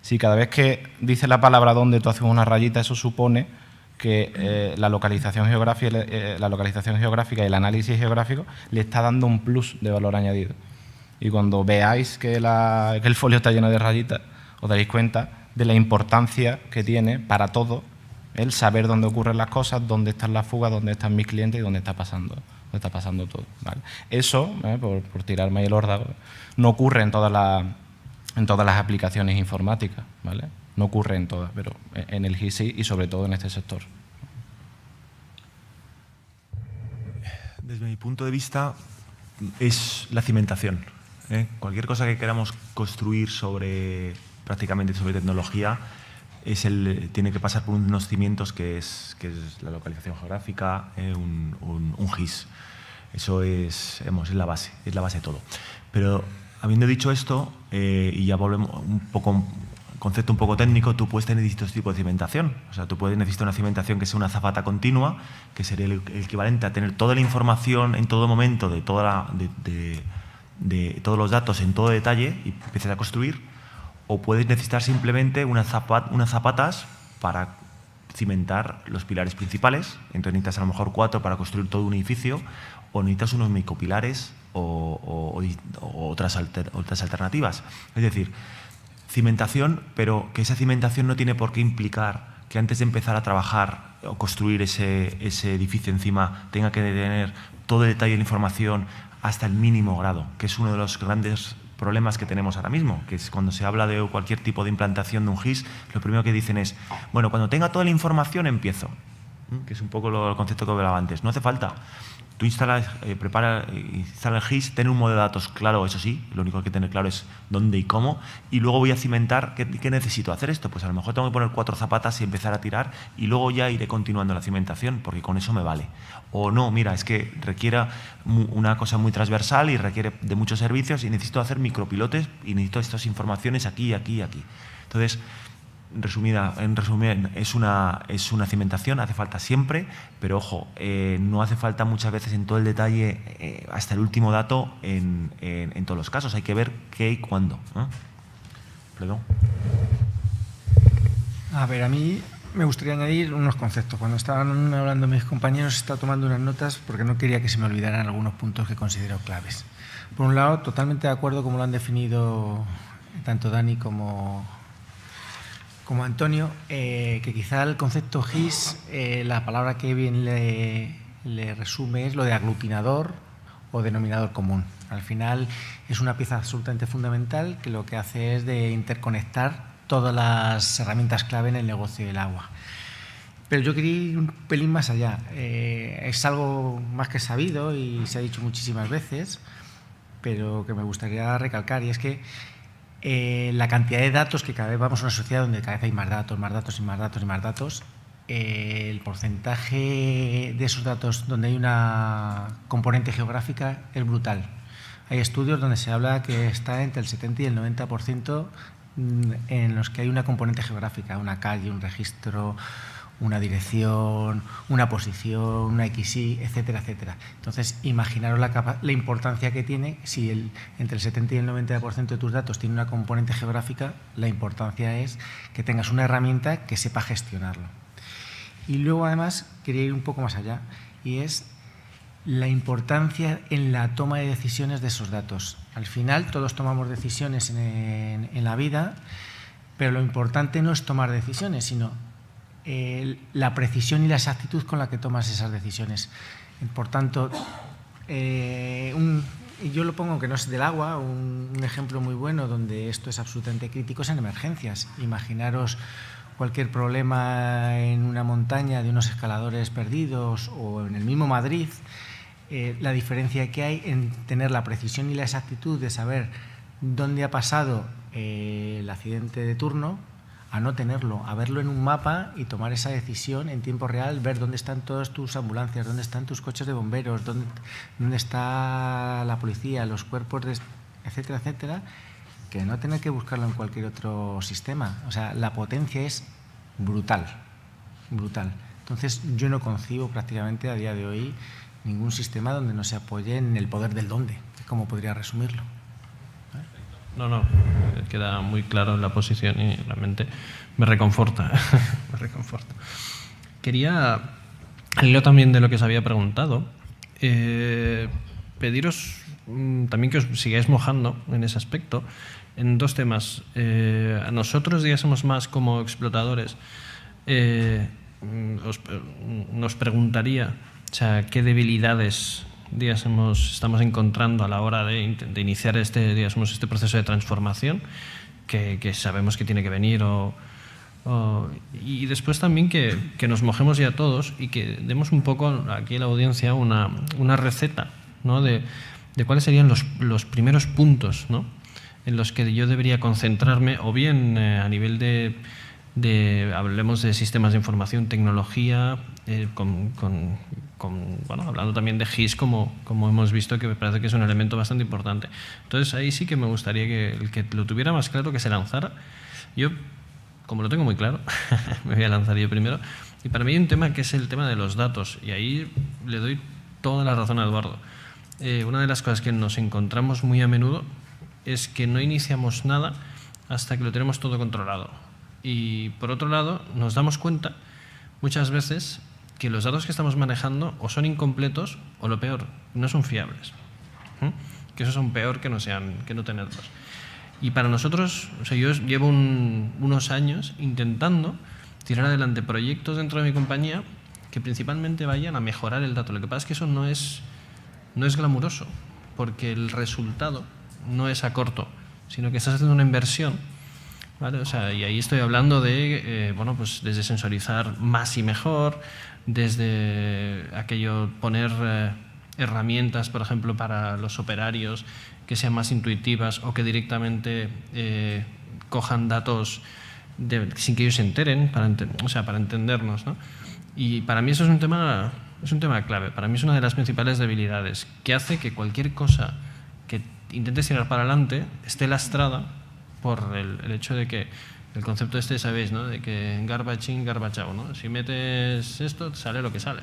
Si cada vez que dice la palabra dónde tú haces una rayita, eso supone que la localización geográfica y el análisis geográfico le está dando un plus de valor añadido. Y cuando veáis que el folio está lleno de rayitas, os daréis cuenta de la importancia que tiene para todo el saber dónde ocurren las cosas, dónde están las fugas, dónde están mis clientes y dónde está pasando todo, ¿vale? Eso, por tirarme ahí el órdago, no ocurre en todas las aplicaciones informáticas, ¿vale? No ocurre en todas, pero en el GIS sí, y sobre todo en este sector. Desde mi punto de vista es la cimentación. Cualquier cosa que queramos construir prácticamente sobre tecnología tiene que pasar por unos cimientos que es la localización geográfica, un GIS. Eso es la base de todo. Pero habiendo dicho esto, y ya volvemos un poco concepto un poco técnico, tú puedes tener distintos tipos de cimentación. O sea, tú puedes necesitar una cimentación que sea una azafata continua, que sería el equivalente a tener toda la información en todo momento de todos los datos en todo detalle y empiezas a construir. O puedes necesitar simplemente unas zapatas para cimentar los pilares principales. Entonces necesitas a lo mejor 4 para construir todo un edificio, o necesitas unos micropilares o otras alternativas. Es decir, cimentación, pero que esa cimentación no tiene por qué implicar que antes de empezar a trabajar o construir ese edificio encima tenga que tener todo el detalle de la información hasta el mínimo grado, que es uno de los grandes problemas que tenemos ahora mismo, que es cuando se habla de cualquier tipo de implantación de un GIS, lo primero que dicen es, bueno, cuando tenga toda la información empiezo, que es un poco el concepto que hablaba antes. No hace falta. Tú instalas, instala el GIS, ten un modelo de datos claro, eso sí, lo único que hay que tener claro es dónde y cómo, y luego voy a cimentar qué necesito hacer esto. Pues a lo mejor tengo que poner 4 zapatas y empezar a tirar, y luego ya iré continuando la cimentación, porque con eso me vale. O no, mira, es que requiere una cosa muy transversal y requiere de muchos servicios y necesito hacer micropilotes y necesito estas informaciones aquí, aquí y aquí. Entonces, en resumen, es una cimentación, hace falta siempre, pero ojo, no hace falta muchas veces en todo el detalle, hasta el último dato en todos los casos. Hay que ver qué y cuándo, ¿no? Perdón. A ver, a mí me gustaría añadir unos conceptos. Cuando estaban hablando mis compañeros, estaba tomando unas notas porque no quería que se me olvidaran algunos puntos que considero claves. Por un lado, totalmente de acuerdo como lo han definido tanto Dani como Antonio, que quizá el concepto GIS, la palabra que bien le resume es lo de aglutinador o denominador común. Al final es una pieza absolutamente fundamental que lo que hace es de interconectar todas las herramientas clave en el negocio del agua. Pero yo quería ir un pelín más allá. Es algo más que sabido y se ha dicho muchísimas veces, pero que me gustaría recalcar, y es que la cantidad de datos, que cada vez vamos a una sociedad donde cada vez hay más datos y más datos y más datos, el porcentaje de esos datos donde hay una componente geográfica es brutal. Hay estudios donde se habla que está entre el 70 y el 90% en los que hay una componente geográfica, una calle, un registro, una dirección, una posición, una XY, etcétera, etcétera. Entonces, imaginaros la importancia que tiene si entre el 70 y el 90% de tus datos tiene una componente geográfica, la importancia es que tengas una herramienta que sepa gestionarlo. Y luego, además, quería ir un poco más allá, y es la importancia en la toma de decisiones de esos datos. Al final, todos tomamos decisiones en la vida, pero lo importante no es tomar decisiones, sino la precisión y la exactitud con la que tomas esas decisiones. Por tanto, yo lo pongo, que no es del agua, un ejemplo muy bueno donde esto es absolutamente crítico es en emergencias. Imaginaros cualquier problema en una montaña de unos escaladores perdidos o en el mismo Madrid, la diferencia que hay en tener la precisión y la exactitud de saber dónde ha pasado el accidente de turno, a no tenerlo, a verlo en un mapa y tomar esa decisión en tiempo real, ver dónde están todas tus ambulancias, dónde están tus coches de bomberos, dónde está la policía, los cuerpos, etcétera, etcétera, que no tener que buscarlo en cualquier otro sistema. O sea, la potencia es brutal, brutal. Entonces, yo no concibo prácticamente a día de hoy ningún sistema donde no se apoye en el poder del dónde, que es como podría resumirlo. No, queda muy claro la posición y realmente me reconforta. Me reconforta. Quería, al hilo también de lo que os había preguntado, pediros también que os sigáis mojando en ese aspecto, en dos temas. A nosotros, digamos, más como explotadores, nos preguntaría, o sea, qué debilidades estamos encontrando a la hora de iniciar este proceso de transformación que sabemos que tiene que venir, y después también que nos mojemos ya todos y que demos un poco aquí a la audiencia una receta, ¿no? de cuáles serían los primeros puntos, ¿no? En los que yo debería concentrarme, o bien a nivel hablemos de sistemas de información, tecnología, hablando también de GIS, como hemos visto, que me parece que es un elemento bastante importante. Entonces, ahí sí que me gustaría que el que lo tuviera más claro, que se lanzara. Yo, como lo tengo muy claro, me voy a lanzar yo primero. Y para mí hay un tema que es el tema de los datos, y ahí le doy toda la razón a Eduardo. Una de las cosas que nos encontramos muy a menudo es que no iniciamos nada hasta que lo tenemos todo controlado. Y, por otro lado, nos damos cuenta muchas veces que los datos que estamos manejando o son incompletos o, lo peor, no son fiables. Que eso es aún peor que no tenerlos. Y para nosotros, o sea, yo llevo unos años intentando tirar adelante proyectos dentro de mi compañía que principalmente vayan a mejorar el dato. Lo que pasa es que eso no es glamuroso, porque el resultado no es a corto, sino que estás haciendo una inversión, ¿vale? O sea, y ahí estoy hablando de, bueno, pues desde sensorizar más y mejor, desde aquello, poner herramientas, por ejemplo, para los operarios que sean más intuitivas o que directamente cojan datos sin que ellos se enteren, para entendernos, ¿no? Y para mí eso es un tema clave. Para mí es una de las principales debilidades, que hace que cualquier cosa que intentes tirar para adelante esté lastrada por el hecho de que el concepto este, sabéis, ¿no? De que garbage in, garbage out, ¿no? Si metes esto, sale lo que sale.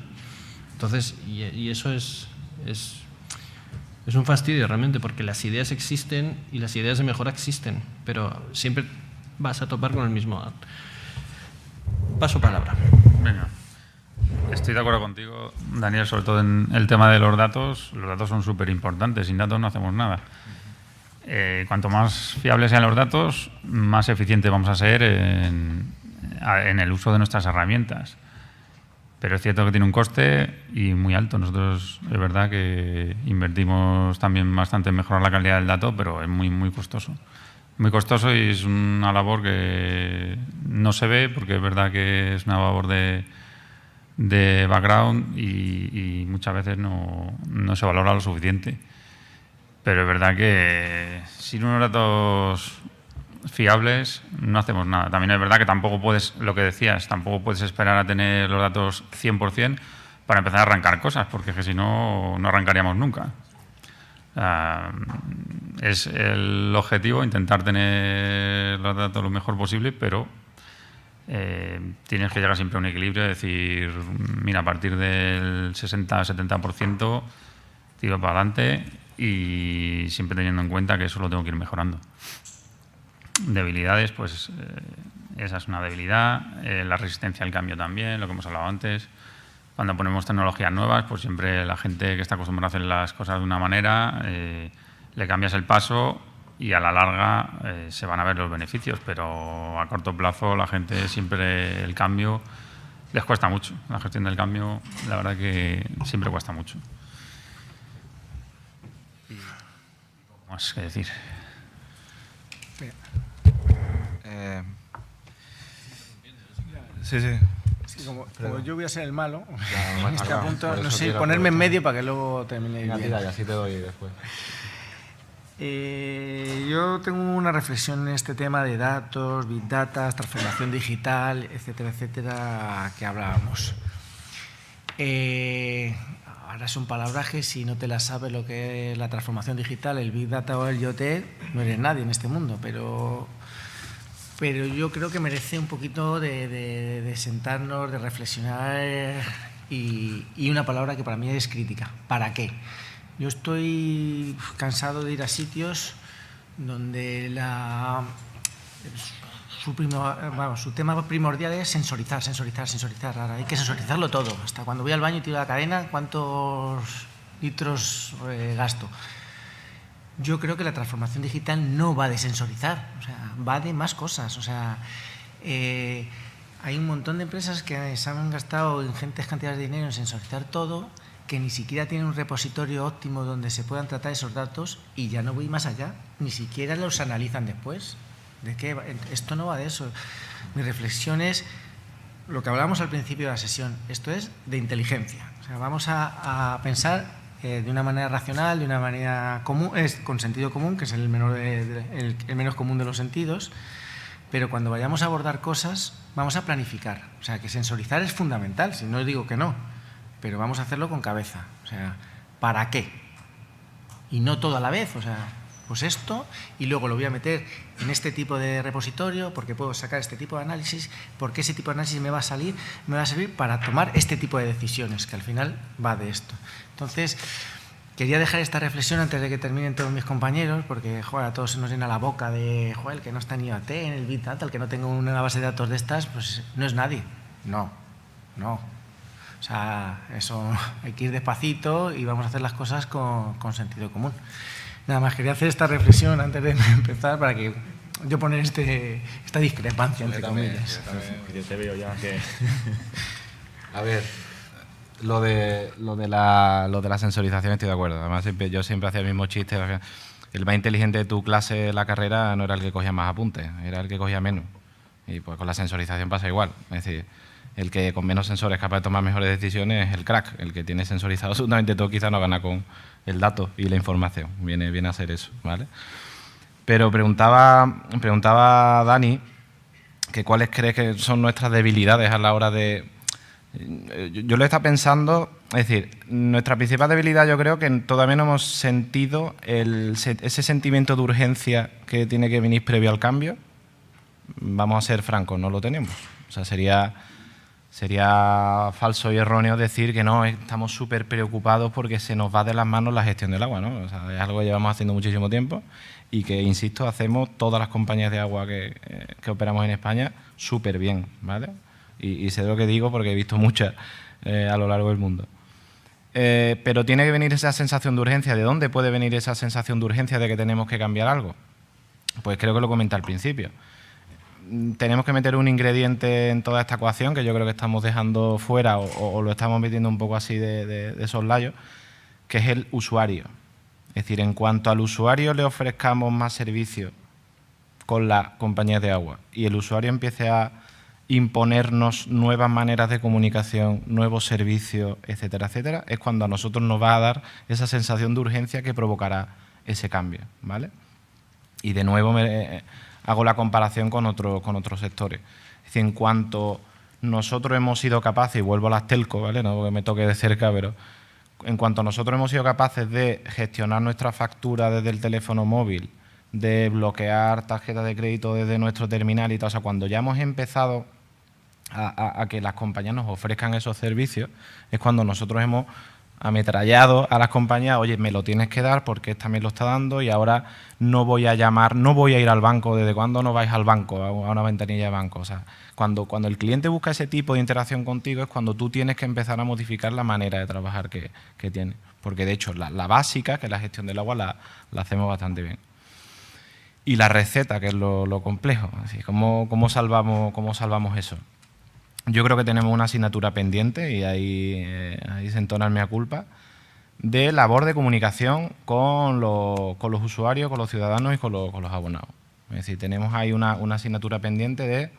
Entonces, y eso es un fastidio realmente, porque las ideas existen y las ideas de mejora existen, pero siempre vas a topar con el mismo. Paso palabra. Venga. Estoy de acuerdo contigo, Daniel, sobre todo en el tema de los datos. Los datos son súper importantes, sin datos no hacemos nada. Cuanto más fiables sean los datos, más eficientes vamos a ser en el uso de nuestras herramientas. Pero es cierto que tiene un coste y muy alto. Nosotros es verdad que invertimos también bastante en mejorar la calidad del dato, pero es muy, muy costoso. Muy costoso y es una labor que no se ve, porque es verdad que es una labor de background y muchas veces no se valora lo suficiente. Pero es verdad que sin unos datos fiables no hacemos nada. También es verdad que tampoco puedes, lo que decías, tampoco puedes esperar a tener los datos 100% para empezar a arrancar cosas, porque es que si no, no arrancaríamos nunca. Es el objetivo, intentar tener los datos lo mejor posible, pero tienes que llegar siempre a un equilibrio, decir, mira, a partir del 60-70% tiro para adelante y siempre teniendo en cuenta que eso lo tengo que ir mejorando. Debilidades, pues esa es una debilidad, la resistencia al cambio también, lo que hemos hablado antes. Cuando ponemos tecnologías nuevas, pues siempre la gente que está acostumbrada a hacer las cosas de una manera, le cambias el paso y a la larga se van a ver los beneficios, pero a corto plazo la gente siempre el cambio les cuesta mucho. La gestión del cambio, la verdad que siempre cuesta mucho. ¿Qué más que decir? Sí. Es que como yo voy a ser el malo, en este punto, no sé, ponerme en medio para que luego termine bien. Y así te doy después. Yo tengo una reflexión en este tema de datos, big data, transformación digital, etcétera, etcétera, que hablábamos. Ahora son palabrajes, si no te las sabes lo que es la transformación digital, el big data o el IoT, no eres nadie en este mundo, pero yo creo que merece un poquito de sentarnos, de reflexionar y una palabra que para mí es crítica. ¿Para qué? Yo estoy cansado de ir a sitios donde su tema primordial es sensorizar. Ahora hay que sensorizarlo todo. Hasta cuando voy al baño y tiro la cadena, ¿cuántos litros gasto? Yo creo que la transformación digital no va de sensorizar, o sea, va de más cosas. O sea, hay un montón de empresas que se han gastado ingentes cantidades de dinero en sensorizar todo, que ni siquiera tienen un repositorio óptimo donde se puedan tratar esos datos, y ya no voy más allá, ni siquiera los analizan después. ¿De qué? Esto no va de eso. Mi reflexión es lo que hablábamos al principio de la sesión. Esto es de inteligencia. O sea, vamos a pensar de una manera racional, de una manera común, con sentido común, que es el menos común de los sentidos, pero cuando vayamos a abordar cosas vamos a planificar. O sea, que sensorizar es fundamental, si no os digo que no, pero vamos a hacerlo con cabeza. O sea, ¿para qué? Y no todo a la vez. O sea, pues esto, y luego lo voy a meter en este tipo de repositorio porque puedo sacar este tipo de análisis, porque ese tipo de análisis me va a servir para tomar este tipo de decisiones, que al final va de esto. Entonces, quería dejar esta reflexión antes de que terminen todos mis compañeros, porque joder, a todos se nos llena la boca de joder, el que no está en IoT, en el Big Data, el que no tenga una base de datos de estas, pues no es nadie. No. O sea, eso hay que ir despacito y vamos a hacer las cosas con sentido común. Nada más, quería hacer esta reflexión antes de empezar para que yo poner esta discrepancia entre comillas. Yo te veo ya que... A ver, Lo de la sensorización estoy de acuerdo. Además, yo siempre hacía el mismo chiste. El más inteligente de tu clase de la carrera no era el que cogía más apuntes, era el que cogía menos. Y pues con la sensorización pasa igual. Es decir, el que con menos sensores es capaz de tomar mejores decisiones es el crack. El que tiene sensorizado absolutamente todo quizá no gana con el dato y la información. Viene a ser eso, ¿vale? Pero preguntaba Dani que cuáles crees que son nuestras debilidades a la hora de... Yo lo he estado pensando, es decir, nuestra principal debilidad yo creo que todavía no hemos sentido ese sentimiento de urgencia que tiene que venir previo al cambio. Vamos a ser francos, no lo tenemos. O sea, sería falso y erróneo decir que no, estamos súper preocupados porque se nos va de las manos la gestión del agua, ¿no? O sea, es algo que llevamos haciendo muchísimo tiempo y que, insisto, hacemos todas las compañías de agua que operamos en España súper bien, ¿vale? Y sé lo que digo porque he visto muchas a lo largo del mundo. Pero tiene que venir esa sensación de urgencia. ¿De dónde puede venir esa sensación de urgencia de que tenemos que cambiar algo? Pues creo que lo comenté al principio. Tenemos que meter un ingrediente en toda esta ecuación que yo creo que estamos dejando fuera o lo estamos metiendo un poco así de soslayo, que es el usuario. Es decir, en cuanto al usuario le ofrezcamos más servicios con las compañías de agua y el usuario empiece a imponernos nuevas maneras de comunicación, nuevos servicios, etcétera, etcétera, es cuando a nosotros nos va a dar esa sensación de urgencia que provocará ese cambio, ¿vale? Y de nuevo hago la comparación con otros sectores. Es decir, en cuanto nosotros hemos sido capaces, y vuelvo a las telco, ¿vale? No porque me toque de cerca, pero en cuanto nosotros hemos sido capaces de gestionar nuestra factura desde el teléfono móvil, de bloquear tarjetas de crédito desde nuestro terminal y todo, o sea, cuando ya hemos empezado a que las compañías nos ofrezcan esos servicios, es cuando nosotros hemos ametrallado a las compañías, oye, me lo tienes que dar porque esta me lo está dando y ahora no voy a llamar, no voy a ir al banco. ¿Desde cuándo no vais al banco, a una ventanilla de banco? O sea, cuando el cliente busca ese tipo de interacción contigo es cuando tú tienes que empezar a modificar la manera de trabajar que tiene. Porque, de hecho, la básica, que es la gestión del agua, la hacemos bastante bien. Y la receta, que es lo complejo. Así, ¿cómo salvamos eso? Yo creo que tenemos una asignatura pendiente, y ahí se entona el mea culpa, de labor de comunicación con los usuarios, con los ciudadanos y con los abonados. Es decir, tenemos ahí una asignatura pendiente de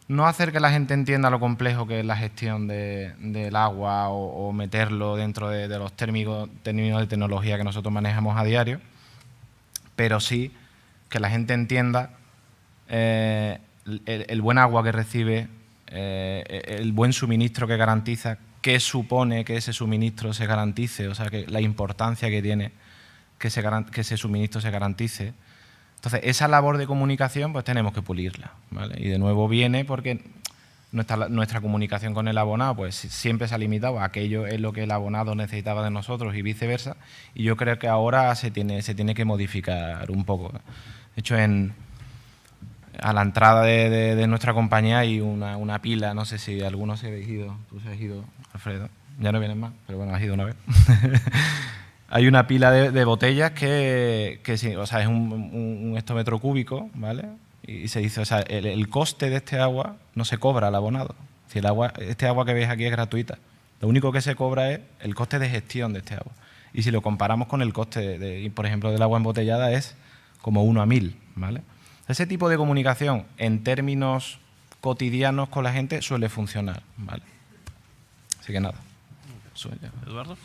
no hacer que la gente entienda lo complejo que es la gestión del agua o meterlo dentro de los términos de tecnología que nosotros manejamos a diario, pero sí que la gente entienda el buen agua que recibe, el buen suministro que garantiza, qué supone que ese suministro se garantice, o sea, que la importancia que tiene que ese suministro se garantice. Entonces, esa labor de comunicación pues tenemos que pulirla, ¿vale? Y de nuevo viene porque nuestra comunicación con el abonado pues siempre se ha limitado a aquello en lo que el abonado necesitaba de nosotros y viceversa, y yo creo que ahora se tiene que modificar un poco. De hecho, a la entrada de nuestra compañía hay una pila, no sé si alguno se habéis ido, tú se has ido, Alfredo, ya no vienes más, pero bueno, has ido una vez. Hay una pila de botellas que sí, o sea, es un hectómetro cúbico, ¿vale? Y se dice, o sea, el coste de este agua no se cobra al abonado. Si este agua que veis aquí es gratuita. Lo único que se cobra es el coste de gestión de este agua. Y si lo comparamos con el coste, por ejemplo, del agua embotellada, es como 1 a 1000, ¿vale? Ese tipo de comunicación en términos cotidianos con la gente suele funcionar, ¿vale? Así que nada. Eduardo,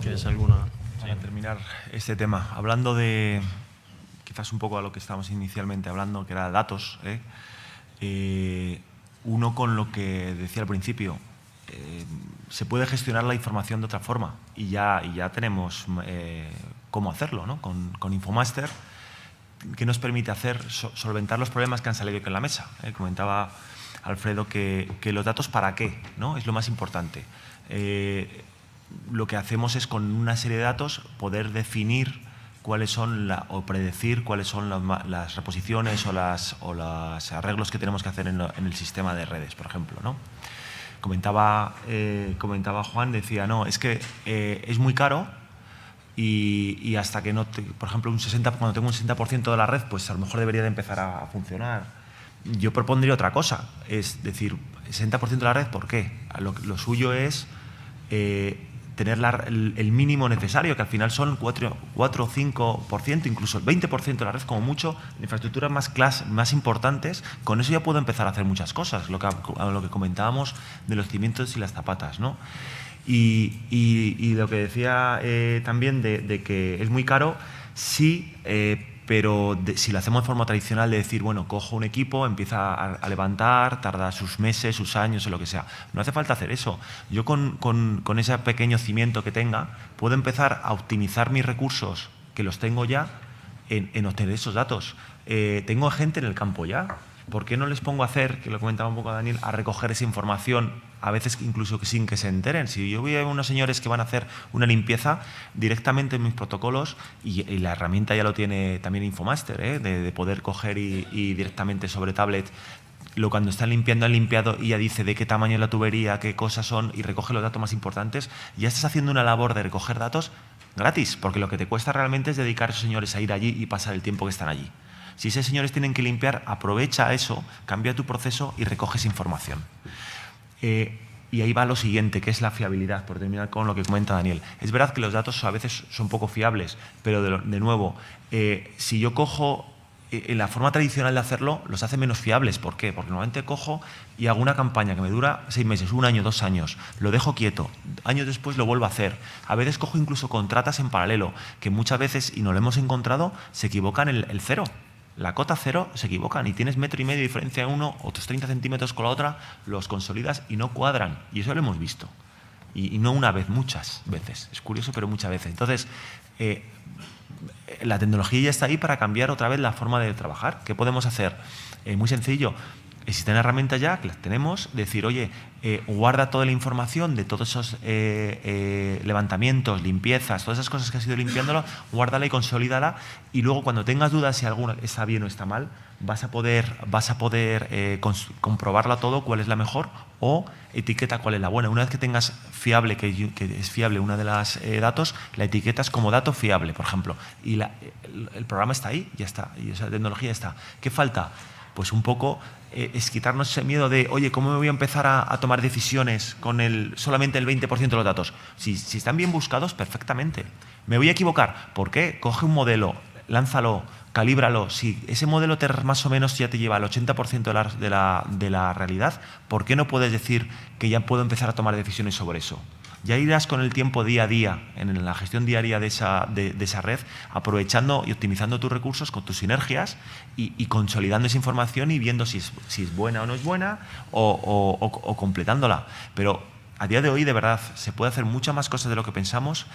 ¿quieres alguna? Para terminar este tema, hablando de quizás un poco a lo que estábamos inicialmente hablando, que era datos, uno con lo que decía al principio, se puede gestionar la información de otra forma y ya tenemos cómo hacerlo, ¿no? Con Infomaster, que nos permite solventar los problemas que han salido aquí en la mesa. Comentaba Alfredo que los datos ¿para qué? ¿No? Es lo más importante. Lo que hacemos es con una serie de datos poder definir cuáles son o predecir cuáles son las reposiciones o los arreglos que tenemos que hacer en el sistema de redes, por ejemplo, ¿no? Comentaba Juan, decía, no, es que es muy caro y hasta que no, por ejemplo, cuando tengo un 60% de la red, pues a lo mejor debería de empezar a funcionar. Yo propondría otra cosa, es decir, 60% de la red, ¿por qué? Lo suyo es tener el mínimo necesario, que al final son 4 o 5%, incluso el 20% de la red como mucho, infraestructuras más importantes. Con eso ya puedo empezar a hacer muchas cosas, lo que comentábamos de los cimientos y las zapatas, ¿no? Y lo que decía también de que es muy caro, sí, pero si lo hacemos de forma tradicional, de decir, bueno, cojo un equipo, empieza a levantar, tarda sus meses, sus años o lo que sea. No hace falta hacer eso. Yo con ese pequeño cimiento que tenga, puedo empezar a optimizar mis recursos, que los tengo ya, en obtener esos datos. Tengo gente en el campo ya. ¿Por qué no les pongo a hacer, que lo comentaba un poco Daniel, a recoger esa información, a veces incluso sin que se enteren? Si yo voy a unos señores que van a hacer una limpieza directamente en mis protocolos, y la herramienta ya lo tiene también Infomaster, de poder coger y directamente sobre tablet, cuando están limpiando, han limpiado y ya dice de qué tamaño es la tubería, qué cosas son, y recoge los datos más importantes. Ya estás haciendo una labor de recoger datos gratis, porque lo que te cuesta realmente es dedicar a esos señores a ir allí y pasar el tiempo que están allí. Si esos señores tienen que limpiar, aprovecha eso, cambia tu proceso y recoges información. Y ahí va lo siguiente, que es la fiabilidad, por terminar con lo que comenta Daniel. Es verdad que los datos a veces son poco fiables, pero de nuevo, si yo cojo la forma tradicional de hacerlo, los hace menos fiables. ¿Por qué? Porque normalmente cojo y hago una campaña que me dura 6 meses, 1 año, 2 años, lo dejo quieto, años después lo vuelvo a hacer. A veces cojo incluso contratas en paralelo, que muchas veces, y nos lo hemos encontrado, se equivocan el cero. La cota cero se equivocan y tienes 1,5 metros de diferencia en uno, otros 30 centímetros con la otra, los consolidas y no cuadran. Y eso lo hemos visto. Y no una vez, muchas veces. Es curioso, pero muchas veces. Entonces, la tecnología ya está ahí para cambiar otra vez la forma de trabajar. ¿Qué podemos hacer? Muy sencillo. Existen herramientas ya, que las tenemos, decir, oye, guarda toda la información de todos esos levantamientos, limpiezas, todas esas cosas que has ido limpiándolo, guárdala y consolídala, y luego cuando tengas dudas si alguna está bien o está mal, vas a poder comprobarla todo, cuál es la mejor, o etiqueta cuál es la buena. Una vez que tengas fiable, que es fiable una de las datos, la etiquetas como dato fiable, por ejemplo, y el programa está ahí, ya está, y esa tecnología está. ¿Qué falta? Pues un poco es quitarnos ese miedo de, oye, ¿cómo me voy a empezar a tomar decisiones con solamente el 20% de los datos? Si están bien buscados, perfectamente. ¿Me voy a equivocar? ¿Por qué? Coge un modelo, lánzalo, calíbralo. Si ese modelo más o menos ya te lleva al 80% de la realidad, ¿por qué no puedes decir que ya puedo empezar a tomar decisiones sobre eso? Ya irás con el tiempo día a día, en la gestión diaria de esa red, aprovechando y optimizando tus recursos con tus sinergias y consolidando esa información y viendo si es buena o no es buena o completándola. Pero a día de hoy, de verdad, se puede hacer muchas más cosas de lo que pensamos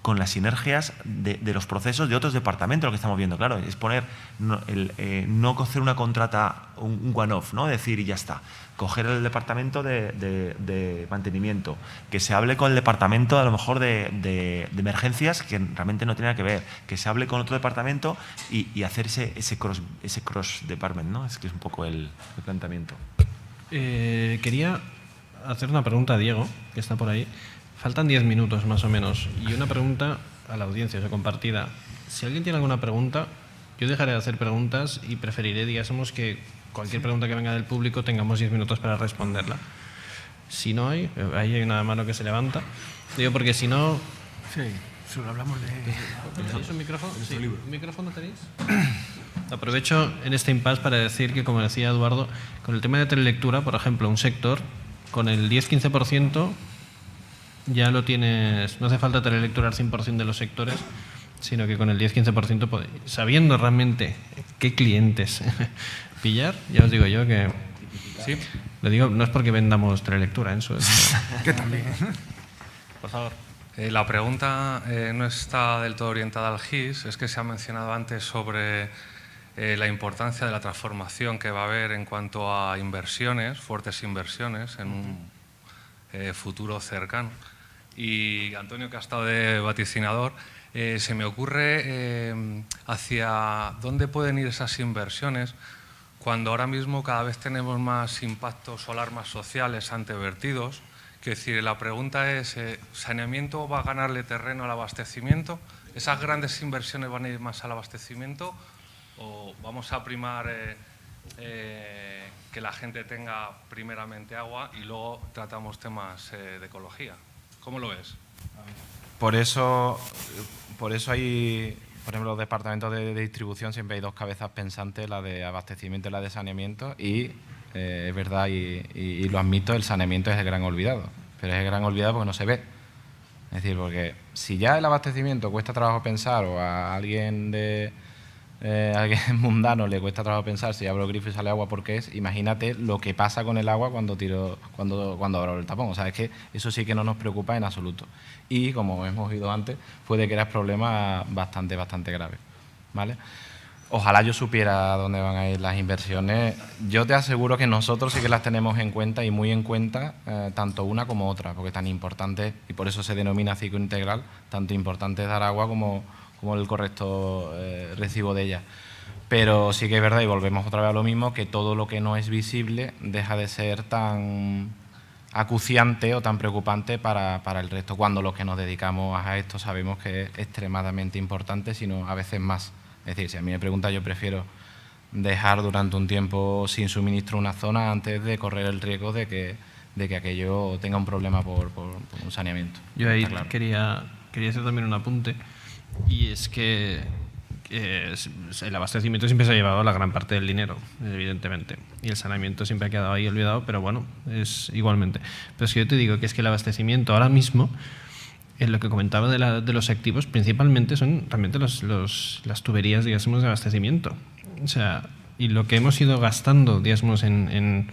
con las sinergias de los procesos de otros departamentos, lo que estamos viendo, claro, es poner, no hacer una contrata, un one-off, ¿no? Decir y ya está. Coger el departamento de mantenimiento, que se hable con el departamento a lo mejor de emergencias, que realmente no tiene nada que ver, que se hable con otro departamento y hacer ese cross department, ¿no? Es que es un poco el planteamiento. Quería hacer una pregunta a Diego, que está por ahí. Faltan 10 minutos más o menos, y una pregunta a la audiencia, o sea, compartida. Si alguien tiene alguna pregunta, yo dejaré de hacer preguntas y preferiré, digamos, que cualquier pregunta que venga del público tengamos 10 minutos para responderla. Si no hay, ahí hay una mano que se levanta. Digo, porque si no... Sí, solo hablamos de... ¿Tenéis un micrófono? Sí. ¿Un micrófono tenéis? Aprovecho en este impasse para decir que, como decía Eduardo, con el tema de telelectura, por ejemplo, un sector, con el 10-15%... ya lo tienes, no hace falta telelecturar 100% de los sectores, sino que con el 10-15%, sabiendo realmente qué clientes pillar, ya os digo yo que... Sí. Lo digo, no es porque vendamos telelectura, eso es... Que también. Por favor. La pregunta no está del todo orientada al GIS, es que se ha mencionado antes sobre la importancia de la transformación que va a haber en cuanto a inversiones, fuertes inversiones, en un futuro cercano. Y Antonio, que ha estado de vaticinador, se me ocurre hacia dónde pueden ir esas inversiones cuando ahora mismo cada vez tenemos más impactos solar más sociales ante vertidos. Quiero decir, la pregunta es, ¿saneamiento va a ganarle terreno al abastecimiento? ¿Esas grandes inversiones van a ir más al abastecimiento o vamos a primar que la gente tenga primeramente agua y luego tratamos temas de ecología? ¿Cómo lo ves? Por eso hay, por ejemplo, los departamentos de distribución siempre hay dos cabezas pensantes, la de abastecimiento y la de saneamiento, y es verdad y lo admito, el saneamiento es el gran olvidado, pero es el gran olvidado porque no se ve. Es decir, porque si ya el abastecimiento cuesta trabajo pensar, o a alguien alguien mundano le cuesta trabajo pensar si abro el grifo y sale agua porque es, imagínate lo que pasa con el agua cuando abro el tapón. O sea, es que eso sí que no nos preocupa en absoluto. Y, como hemos oído antes, puede crear problemas bastante graves, ¿vale? Ojalá yo supiera dónde van a ir las inversiones. Yo te aseguro que nosotros sí que las tenemos en cuenta, y muy en cuenta, tanto una como otra, porque es tan importante, y por eso se denomina ciclo integral, tanto importante es dar agua como el correcto recibo de ella. Pero sí que es verdad, y volvemos otra vez a lo mismo, que todo lo que no es visible deja de ser tan acuciante o tan preocupante para el resto, cuando los que nos dedicamos a esto sabemos que es extremadamente importante, sino a veces más. Es decir, si a mí me pregunta, yo prefiero dejar durante un tiempo sin suministro una zona antes de correr el riesgo de que aquello tenga un problema por un saneamiento. Yo ahí claro. quería hacer también un apunte, y es que el abastecimiento siempre se ha llevado la gran parte del dinero, evidentemente, y el saneamiento siempre ha quedado ahí olvidado, pero bueno, es igualmente. Pero es que yo te digo que es que el abastecimiento ahora mismo, en lo que comentaba de los activos, principalmente son realmente las tuberías, digamos, de abastecimiento. O sea, y lo que hemos ido gastando, digamos, en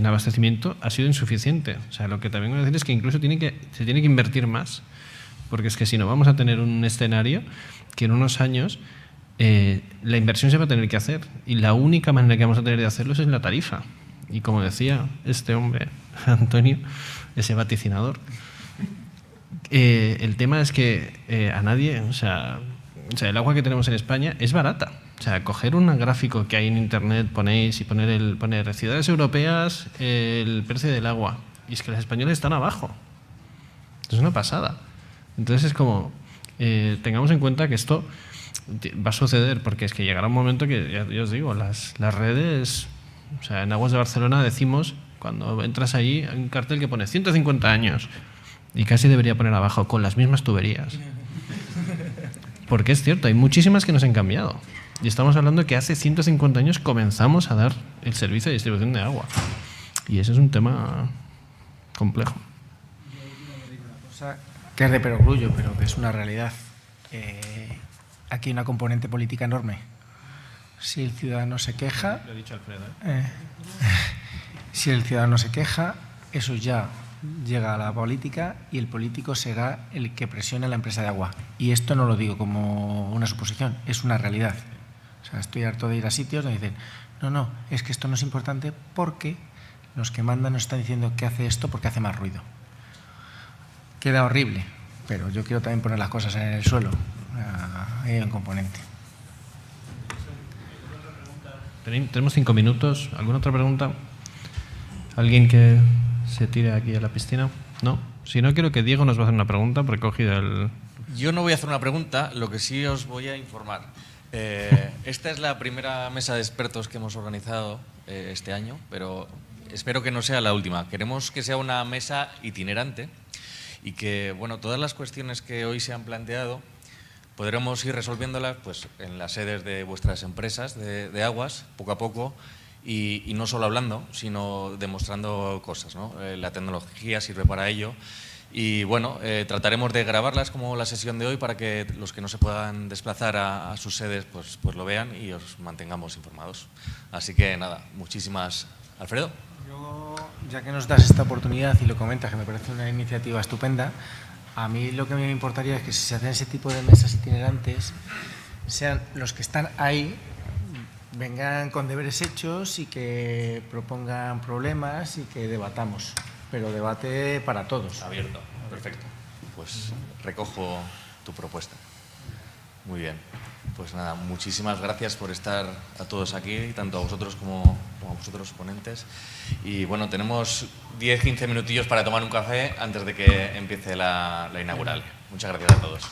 abastecimiento ha sido insuficiente. O sea, lo que también voy a decir es que incluso se tiene que invertir más, porque es que si no vamos a tener un escenario que en unos años la inversión se va a tener que hacer, y la única manera que vamos a tener de hacerlo es en la tarifa. Y como decía este hombre, Antonio, ese vaticinador, el tema es que a nadie, o sea, el agua que tenemos en España es barata. O sea, coger un gráfico que hay en internet, poner ciudades europeas, el precio del agua, y es que los españoles están abajo. Es una pasada. Entonces es como, tengamos en cuenta que esto va a suceder, porque es que llegará un momento que, ya os digo, las redes, o sea, en Aguas de Barcelona decimos, cuando entras allí, hay un cartel que pone 150 años, y casi debería poner abajo, con las mismas tuberías. Porque es cierto, hay muchísimas que nos han cambiado. Y estamos hablando de que hace 150 años comenzamos a dar el servicio de distribución de agua. Y ese es un tema complejo. Una cosa que es de perogrullo, pero que es una realidad. Aquí hay una componente política enorme. Si el ciudadano se queja... Lo he dicho Alfredo. Si el ciudadano se queja, eso ya llega a la política, y el político será el que presione a la empresa de agua. Y esto no lo digo como una suposición, es una realidad. O sea, estoy harto de ir a sitios donde dicen, no, es que esto no es importante porque los que mandan nos están diciendo que hace esto porque hace más ruido. Queda horrible, pero yo quiero también poner las cosas en el suelo. Ahí hay un componente. Tenemos 5 minutos. ¿Alguna otra pregunta? ¿Alguien que se tire aquí a la piscina? ¿No? Si no, quiero que Diego nos va a hacer una pregunta, porque he cogido el... Yo no voy a hacer una pregunta, lo que sí os voy a informar. Esta es la primera mesa de expertos que hemos organizado este año, pero espero que no sea la última. Queremos que sea una mesa itinerante y que, bueno, todas las cuestiones que hoy se han planteado podremos ir resolviéndolas pues, en las sedes de vuestras empresas de aguas, poco a poco, y no solo hablando, sino demostrando cosas, ¿no? La tecnología sirve para ello. Y bueno, trataremos de grabarlas como la sesión de hoy para que los que no se puedan desplazar a sus sedes pues lo vean y os mantengamos informados. Así que nada, muchísimas... Alfredo. Yo, ya que nos das esta oportunidad y lo comentas, que me parece una iniciativa estupenda, a mí lo que me importaría es que si se hacen ese tipo de mesas itinerantes, sean los que están ahí, vengan con deberes hechos y que propongan problemas y que debatamos. Pero debate para todos. Abierto, perfecto. Pues recojo tu propuesta. Muy bien. Pues nada, muchísimas gracias por estar a todos aquí, tanto a vosotros como a vosotros ponentes. Y bueno, tenemos 10-15 minutillos para tomar un café antes de que empiece la inaugural. Muchas gracias a todos.